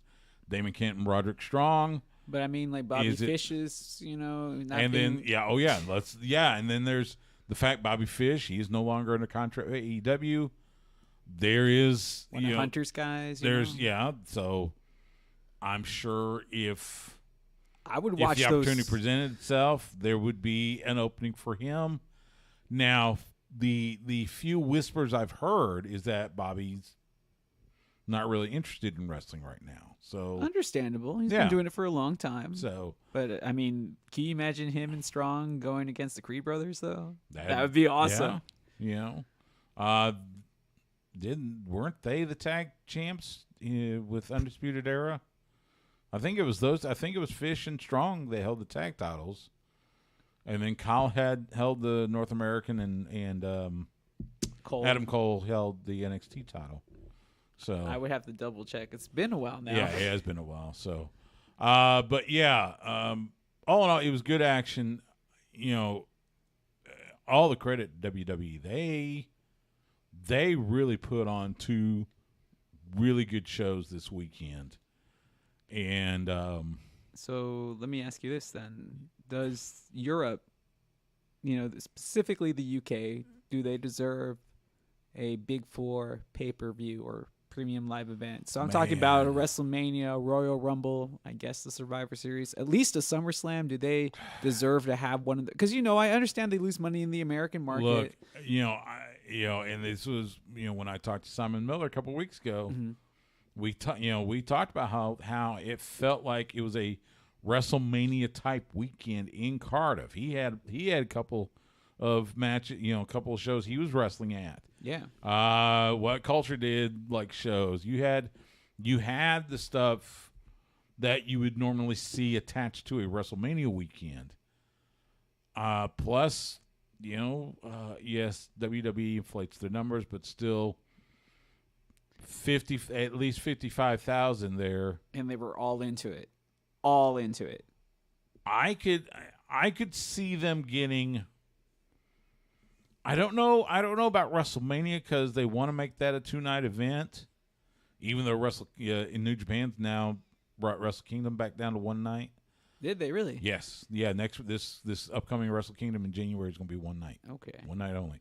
Damon Camp and Roderick Strong. But I mean, like Bobby Fish is, not and then and then there's the fact Bobby Fish, he is no longer under contract with AEW. There is one of Hunter's guys. So I'm sure if I would watch the opportunity presented itself, there would be an opening for him. Now, the few whispers I've heard is that Bobby's not really interested in wrestling right now. So understandable. He's Yeah. been doing it for a long time. so But I mean, can you imagine him and Strong going against the Creed brothers though? that, That would be awesome. Yeah, weren't they the tag champs with Undisputed Era? I think it was those. I think it was Fish and Strong. They held the tag titles, and then Kyle had held the North American, and Cole. Adam Cole held the NXT title. So I would have to double check. It's been a while now. yeah, it has been a while. So, but yeah, all in all, it was good action. You know, all the credit to WWE. They really put on 2 really good shows this weekend. And So let me ask you this then: does Europe, specifically the UK, do they deserve a Big 4 pay-per-view or premium live event? So I'm talking about a WrestleMania, Royal Rumble, I guess the Survivor Series, at least a SummerSlam. Do they deserve to have one of the? Because I understand they lose money in the American market. look, and this was when I talked to Simon Miller a couple of weeks ago. Mm-hmm. We talked about how it felt like it was a WrestleMania type weekend in Cardiff. He had a couple of matches, a couple of shows he was wrestling at. Yeah. What Culture did like shows. You had the stuff that you would normally see attached to a WrestleMania weekend. Plus, yes, WWE inflates their numbers, but still. At least 55,000 there, And they were all into it. I could see them getting. I don't know about WrestleMania because they want to make that a 2-night event, even though in New Japan's now brought Wrestle Kingdom back down to 1 night. Did they really? Yes, yeah. This upcoming Wrestle Kingdom in January is going to be 1 night. Okay. 1 night only.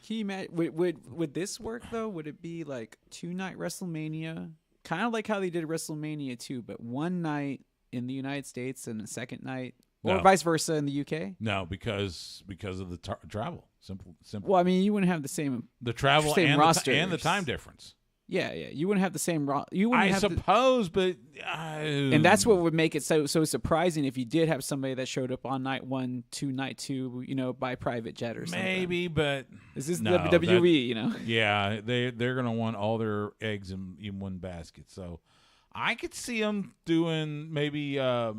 Can you imagine? Would this work though? Would it be like 2-night WrestleMania, kind of like how they did WrestleMania 2, but 1 night in the United States and a second night, or No. vice versa in the UK? No, because of the travel. Simple. Well, I mean, you wouldn't have the same. The travel same and rosters. and the time difference. Yeah. You wouldn't have the same. You wouldn't I have suppose, but and that's what would make it so surprising if you did have somebody that showed up on night 1 to night 2, by private jet or something. maybe, but This is no, WWE, yeah, they're gonna want all their eggs in one basket. So I could see them doing maybe a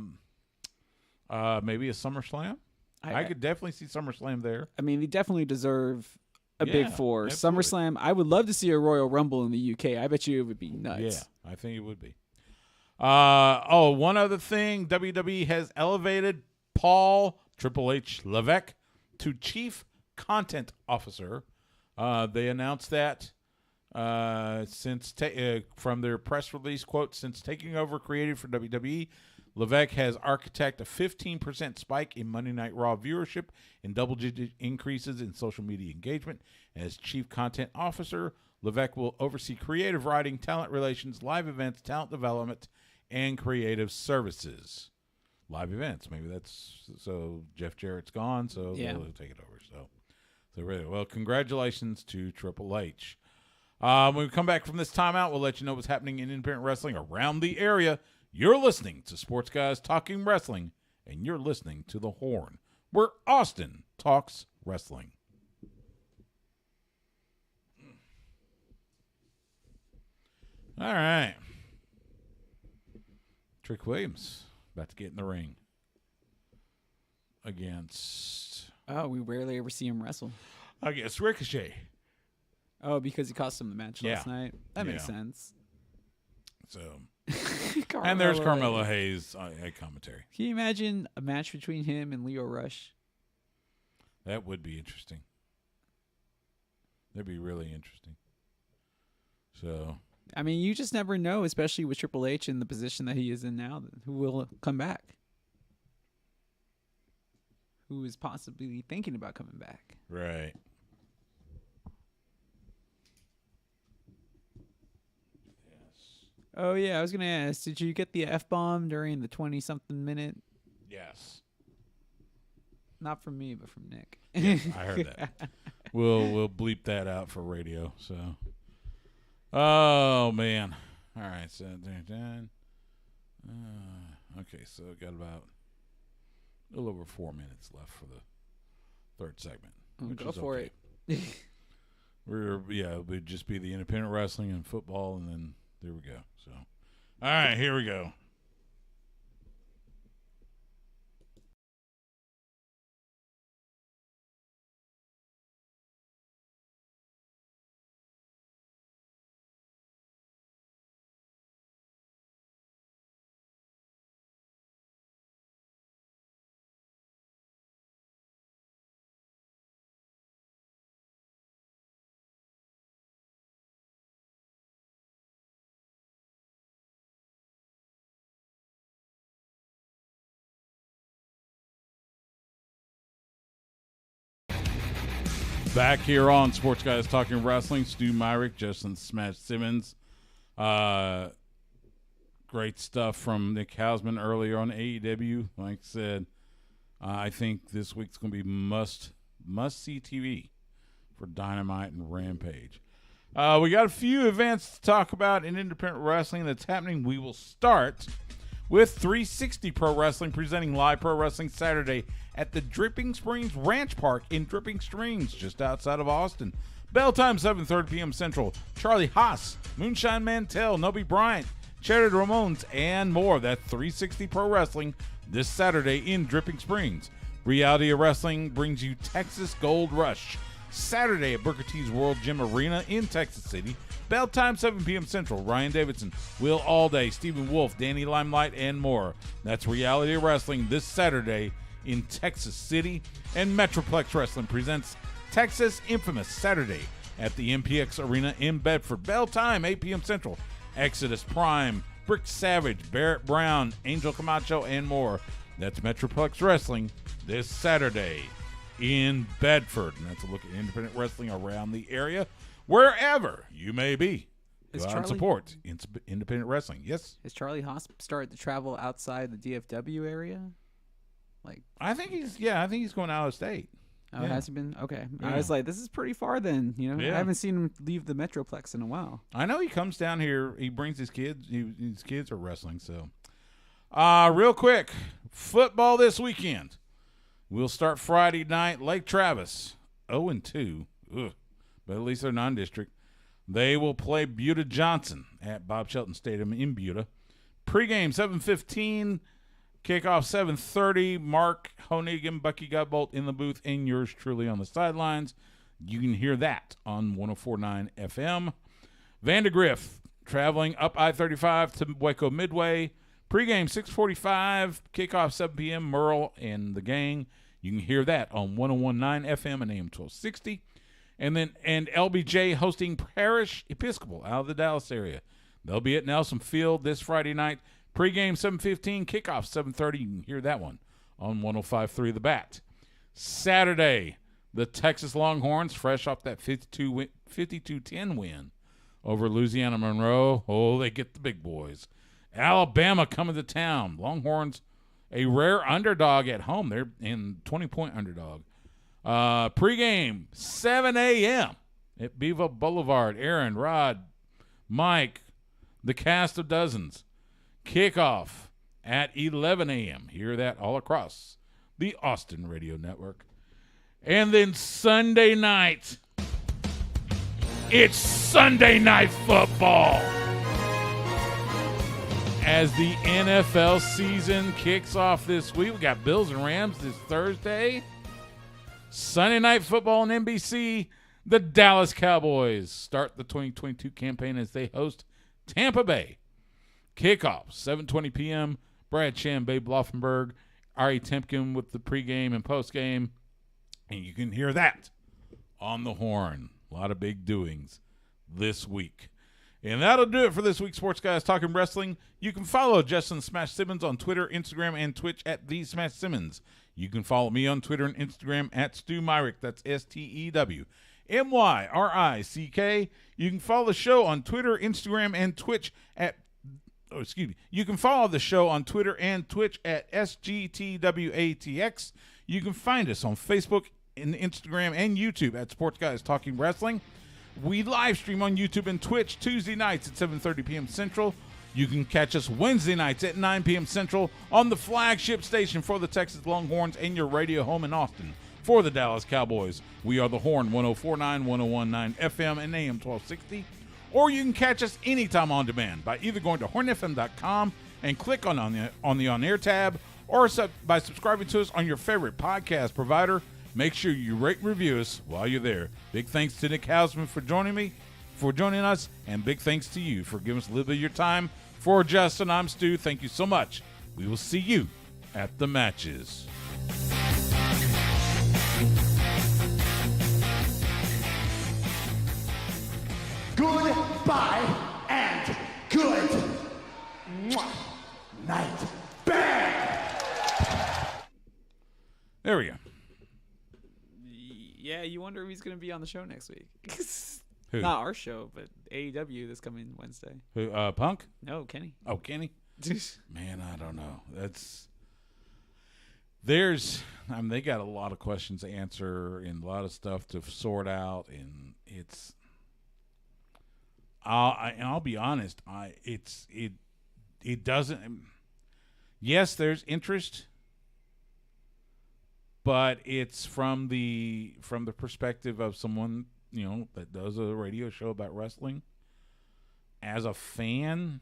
SummerSlam. I could definitely see SummerSlam there. I mean, they definitely deserve a Yeah, Big 4. absolutely. SummerSlam. I would love to see a Royal Rumble in the UK. I bet you it would be nuts. Yeah, I think it would be. One other thing, WWE has elevated Paul Triple H Levesque to Chief Content Officer. They announced that from their press release, quote, since taking over creative for WWE, Levesque has architected a 15% spike in Monday Night Raw viewership and double-digit increases in social media engagement. As Chief Content Officer, Levesque will oversee creative writing, talent relations, live events, talent development, and creative services. Live events, maybe that's so. Jeff Jarrett's gone, so Yeah. they'll take it over. So really, well, congratulations to Triple H. When we come back from this timeout, we'll let you know what's happening in independent wrestling around the area. You're listening to Sports Guys Talking Wrestling, and you're listening to The Horn, where Austin talks wrestling. All right. Trick Williams about to get in the ring against, Oh, we rarely ever see him wrestle. Ricochet. Oh, because he cost him the match last Yeah. night. That makes Yeah. sense. So, and there's Carmelo Hayes at commentary. Can you imagine a match between him and Leo Rush? That would be interesting. That'd be really interesting. So, I mean, you just never know, especially with Triple H in the position that he is in now, who will come back. Who is possibly thinking about coming back. right. Oh, yeah, I was going to ask, did you get the F-bomb during the 20-something minute? Yes. Not from me, but from Nick. I heard that. we'll bleep that out for radio. So, oh man, all right. So done. Okay, so got about a little over 4 minutes left for the third segment. Go for it. It would just be the independent wrestling and football, and then there we go. So, all right, here we go. Back here on Sports Guys Talking Wrestling, Stu Myrick, Justin Smash Simmons. Great stuff from Nick Hausman earlier on AEW. Like I said, I think this week's going to be must-see TV for Dynamite and Rampage. We got a few events to talk about in independent wrestling that's happening. We will start with 360 Pro Wrestling presenting live pro wrestling Saturday at the Dripping Springs Ranch Park in Dripping Springs, just outside of Austin. Bell time 7:30 p.m. Central. Charlie Haas, Moonshine Mantell, Nobi Bryant, Cheddar Ramones, and more. That's 360 Pro Wrestling this Saturday in Dripping Springs. Reality of Wrestling brings you Texas Gold Rush Saturday at Booker T's World Gym Arena in Texas City. Bell time 7 p.m. Central. Ryan Davidson, Will Allday, Stephen Wolf, Danny Limelight, and more. That's Reality of Wrestling this Saturday in Texas City. And Metroplex Wrestling presents Texas Infamous Saturday at the MPX Arena in Bedford. Bell time 8 p.m. Central. Exodus Prime, Brick Savage, Barrett Brown, Angel Camacho, and more. That's Metroplex Wrestling this Saturday in Bedford. And that's a look at independent wrestling around the area, wherever you may be. Go out and support independent wrestling. Yes? Has Charlie Haas started to travel outside the DFW area? I think he's going out of state. Oh, has he been? Okay. Yeah. I was like, this is pretty far then. I haven't seen him leave the Metroplex in a while. I know he comes down here. He brings his kids. His kids are wrestling. So, real quick, football this weekend. We'll start Friday night. Lake Travis, 0-2. Ugh. But at least they're non-district. They will play Buda Johnson at Bob Shelton Stadium in Buda. Pre-game, 7:15. Kickoff 7:30. Mark Honegan, Bucky Godbolt in the booth, and yours truly on the sidelines. You can hear that on 104.9 FM. Vandergrift traveling up I-35 to Waco Midway. Pre-game 6:45. Kickoff 7 p.m. Merle and the gang. You can hear that on 101.9 FM and AM 1260. And LBJ hosting Parish Episcopal out of the Dallas area. They'll be at Nelson Field this Friday night. Pre-game 7:15, kickoff 7:30. You can hear that one on 105.3 The Bat. Saturday, the Texas Longhorns, fresh off that 52-10 win over Louisiana Monroe. Oh, they get the big boys. Alabama coming to town. Longhorns, a rare underdog at home. They're in 20-point underdog. Pre-game, 7 a.m. at Beaver Boulevard. Aaron, Rod, Mike, the cast of dozens. Kickoff at 11 a.m. Hear that all across the Austin Radio Network. And then Sunday night, it's Sunday Night Football. As the NFL season kicks off this week, we got Bills and Rams this Thursday. Sunday Night Football on NBC. The Dallas Cowboys start the 2022 campaign as they host Tampa Bay. Kickoff, 7:20 p.m. Brad Sham, Babe Loffenberg, Ari Temkin with the pregame and postgame. And you can hear that on the horn. A lot of big doings this week. And that'll do it for this week's Sports Guys Talking Wrestling. You can follow Justin Smash Simmons on Twitter, Instagram, and Twitch at The Smash Simmons. You can follow me on Twitter and Instagram at Stu Myrick. That's STEW MYRICK. You can follow the show on Twitter, Instagram, and Twitch at You can follow the show on Twitter and Twitch at SGTWATX. You can find us on Facebook, and Instagram and YouTube at Sports Guys Talking Wrestling. We live stream on YouTube and Twitch Tuesday nights at 7:30 p.m. Central. You can catch us Wednesday nights at 9 p.m. Central on the flagship station for the Texas Longhorns and your radio home in Austin for the Dallas Cowboys. We are the Horn, 104.9, 101.9 FM and AM 1260. Or you can catch us anytime on demand by either going to hornfm.com and click on the on-air tab, or by subscribing to us on your favorite podcast provider. Make sure you rate and review us while you're there. Big thanks to Nick Hausman for joining us, and big thanks to you for giving us a little bit of your time. For Justin, I'm Stu. Thank you so much. We will see you at the matches. Goodbye and good night. Bang! There we go. Yeah, you wonder if he's going to be on the show next week. Who? Not our show, but AEW this coming Wednesday. Who? Punk? No, Kenny. Oh, Kenny? Man, I don't know. They got a lot of questions to answer and a lot of stuff to sort out, and I'll be honest. It doesn't. Yes, there's interest, but it's from the perspective of someone, that does a radio show about wrestling. As a fan,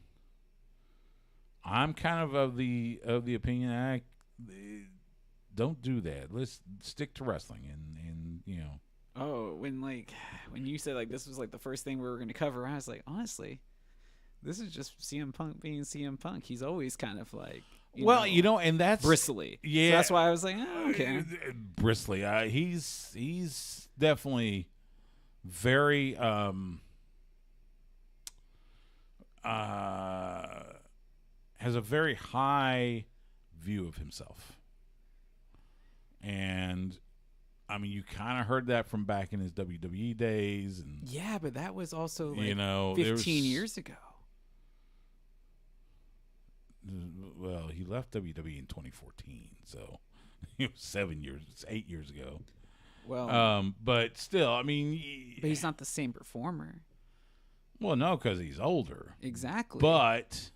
I'm kind of the opinion don't do that. Let's stick to wrestling and. Oh, when you said this was the first thing we were going to cover, I was like, honestly, this is just CM Punk being CM Punk. He's always kind of and that's bristly. Yeah, so that's why I was like, okay, bristly. He's definitely very has a very high view of himself, and you kind of heard that from back in his WWE days, and yeah, but that was also 15 years ago. Well, he left WWE in 2014, so it was 8 years ago. Well, but still, but he's not the same performer. Well, no, because he's older. Exactly. But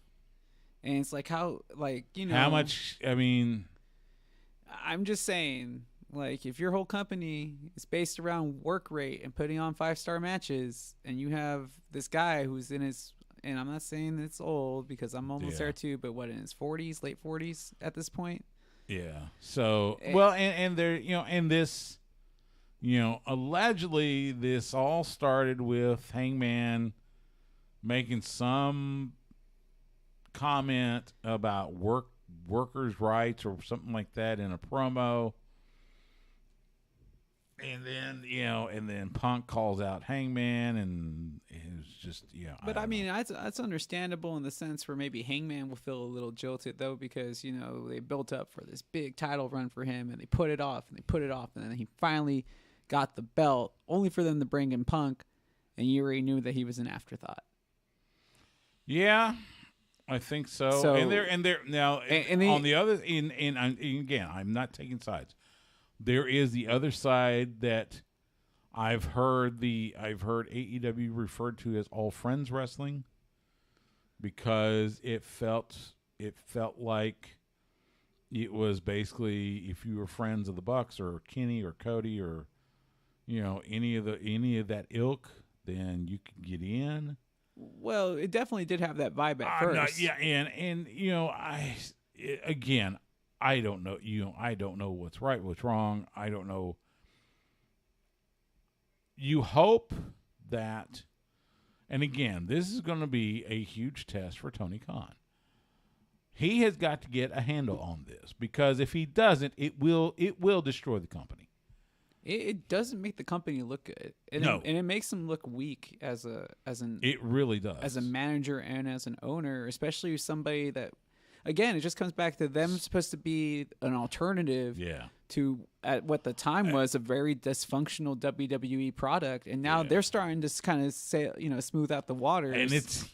and it's how much? I'm just saying. If your whole company is based around work rate and putting on 5-star matches, and you have this guy who's in his, and I'm not saying it's old because I'm almost there too, but in his 40s, late 40s at this point? Yeah. So, and there, and this, allegedly this all started with Hangman making some comment about workers' rights or something like that in a promo. And then, Punk calls out Hangman, and it was just, But that's understandable in the sense where maybe Hangman will feel a little jilted though, because they built up for this big title run for him, and they put it off, and then he finally got the belt, only for them to bring in Punk, and you already knew that he was an afterthought. Yeah, I think so. And there now, on the other, and again, I'm not taking sides. There is the other side that I've heard AEW referred to as All Friends Wrestling, because it felt like it was basically if you were friends of the Bucks or Kenny or Cody or any of that ilk, then you could get in. Well, it definitely did have that vibe at first. Again, I don't know. I don't know what's right, what's wrong. I don't know. You hope that, and again, this is going to be a huge test for Tony Khan. He has got to get a handle on this, because if he doesn't, it will destroy the company. It doesn't make the company look good. And it makes him look weak as an. It really does. As a manager and as an owner, especially somebody that. Again, it just comes back to them supposed to be an alternative to at what the time was a very dysfunctional WWE product, and now they're starting to kind of say, smooth out the waters. And it's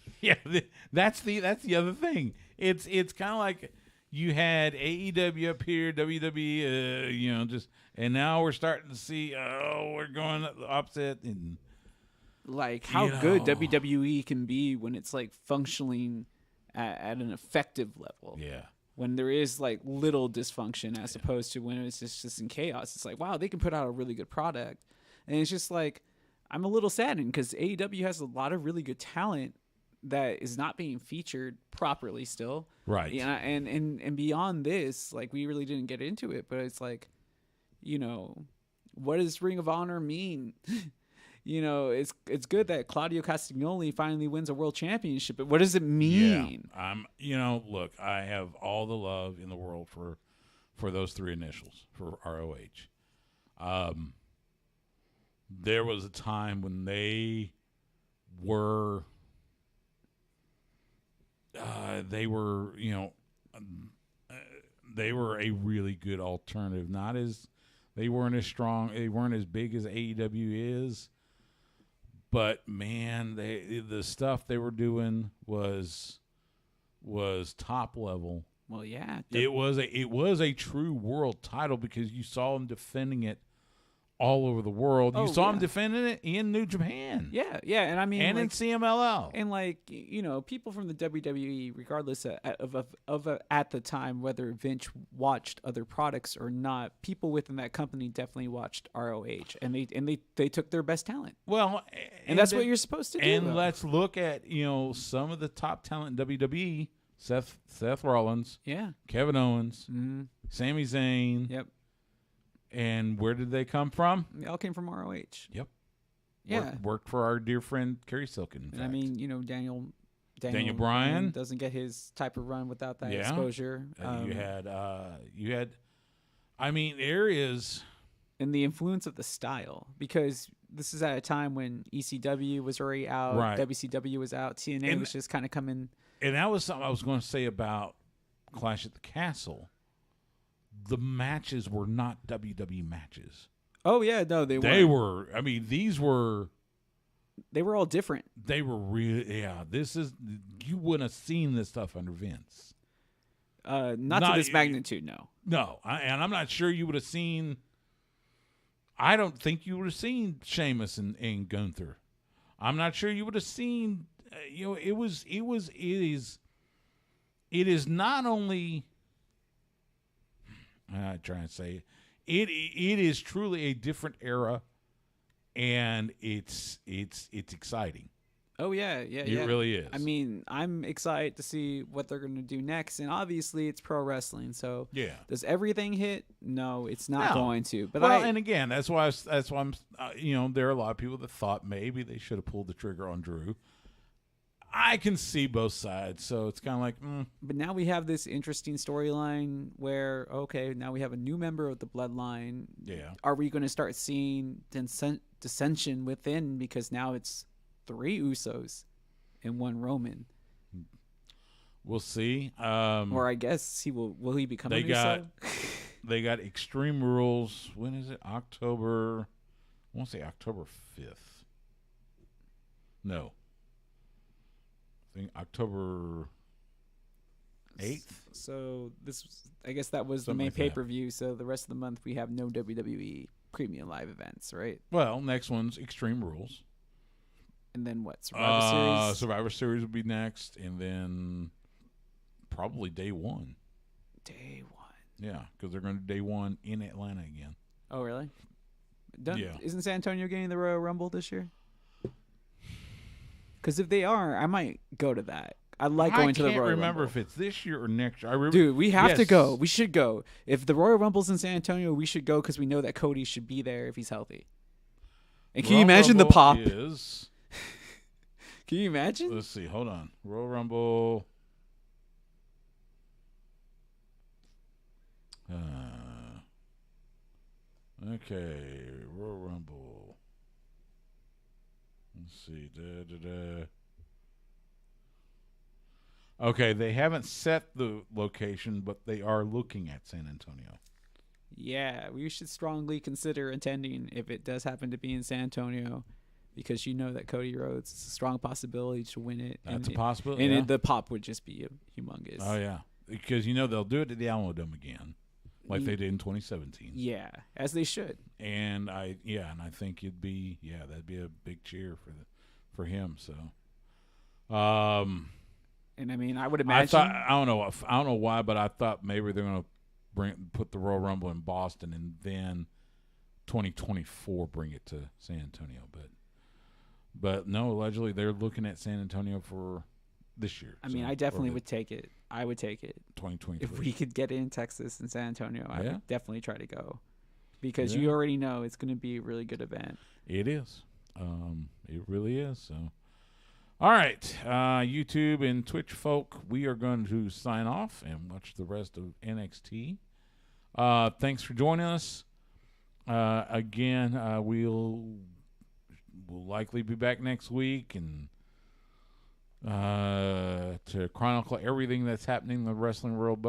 that's the other thing. It's kind of like, you had AEW up here, WWE, just, and now we're starting to see, we're going the opposite, and like how good WWE can be when it's like functioning at an effective level. Yeah. When there is like little dysfunction as opposed to when it's just in chaos. It's like, wow, they can put out a really good product. And it's just like, I'm a little saddened because AEW has a lot of really good talent that is not being featured properly still. Right. Yeah. And beyond this, like we really didn't get into it, but it's like, what does Ring of Honor mean? It's good that Claudio Castagnoli finally wins a world championship, but what does it mean? Yeah. Look, I have all the love in the world for those three initials for ROH. There was a time when they were they were a really good alternative. They weren't as strong, they weren't as big as AEW is. But man, the stuff they were doing was top level. Well, yeah, it was a true world title because you saw them defending it all over the world. You saw them defending it in New Japan. Yeah, and I mean, and in CMLL, and people from the WWE, regardless of at the time whether Vince watched other products or not, people within that company definitely watched ROH, and they took their best talent. Well, and that's what you're supposed to do. And let's look at some of the top talent in WWE: Seth Rollins, Kevin Owens, Sami Zayn. Yep. And where did they come from? They all came from ROH. Yep. Yeah. Worked for our dear friend Kerry Silken. And I mean, Daniel Bryan doesn't get his type of run without that exposure. You had. I mean, there is. And the influence of the style, because this is at a time when ECW was already out, right. WCW was out, TNA was just kind of coming. And that was something I was going to say about Clash at the Castle. The matches were not WWE matches. Oh yeah, no, they were. I mean, they were all different. They were really, you wouldn't have seen this stuff under Vince. Not to this magnitude, no. No, and I'm not sure you would have seen. I don't think you would have seen Sheamus and Gunther. I'm not sure you would have seen. It is not only. I try and say it is truly a different era, and it's exciting. Oh yeah. It really is. I mean, I'm excited to see what they're going to do next, and obviously it's pro wrestling. So does everything hit? No, it's not going to. But and again, that's why I'm. There are a lot of people that thought maybe they should have pulled the trigger on Drew. I can see both sides, so it's kind of like. But now we have this interesting storyline where, now we have a new member of the bloodline. Yeah. Are we going to start seeing dissension within, because now it's 3 Usos and 1 Roman? We'll see. Or I guess will he become an Uso? They got Extreme Rules. When is it? October. I want to say October 5th. No. I think October 8th. So I guess that was the main pay-per-view. So the rest of the month we have no WWE premium live events, right? Well, next one's Extreme Rules. And then what? Survivor Series? Survivor Series will be next, and then probably Day 1. Day 1. Yeah, because they're going to Day 1 in Atlanta again. Oh, really? Isn't San Antonio getting the Royal Rumble this year? Because if they are, I might go to that. I like going to the Royal Rumble. I can't remember if it's this year or next year. Dude, we have to go. We should go. If the Royal Rumble's in San Antonio, we should go because we know that Cody should be there if he's healthy. And can you imagine the pop? Can you imagine? Let's see. Hold on. Royal Rumble. Okay. Royal Rumble. Let's see. Okay, they haven't set the location, but they are looking at San Antonio. Yeah, we should strongly consider attending if it does happen to be in San Antonio, because you know that Cody Rhodes is a strong possibility to win it. That's a possibility. And the pop would just be humongous. Oh, yeah. because they'll do it at the Alamodome again, like they did in 2017. Yeah, as they should. And I think that'd be a big cheer for him. So, and I mean, I would imagine. I don't know why, but I thought maybe they're gonna put the Royal Rumble in Boston and then 2024 bring it to San Antonio, but no, allegedly they're looking at San Antonio for this year. I mean, I definitely would take it. I would take it 2023. if we could get it in Texas and San Antonio. I Yeah. would definitely try to go because Yeah. you already know it's going to be a really good event. It is. It really is. So, all right, YouTube and Twitch folk, we are going to sign off and watch the rest of NXT. Thanks for joining us. Again, we'll likely be back next week and to chronicle everything that's happening in the wrestling world. But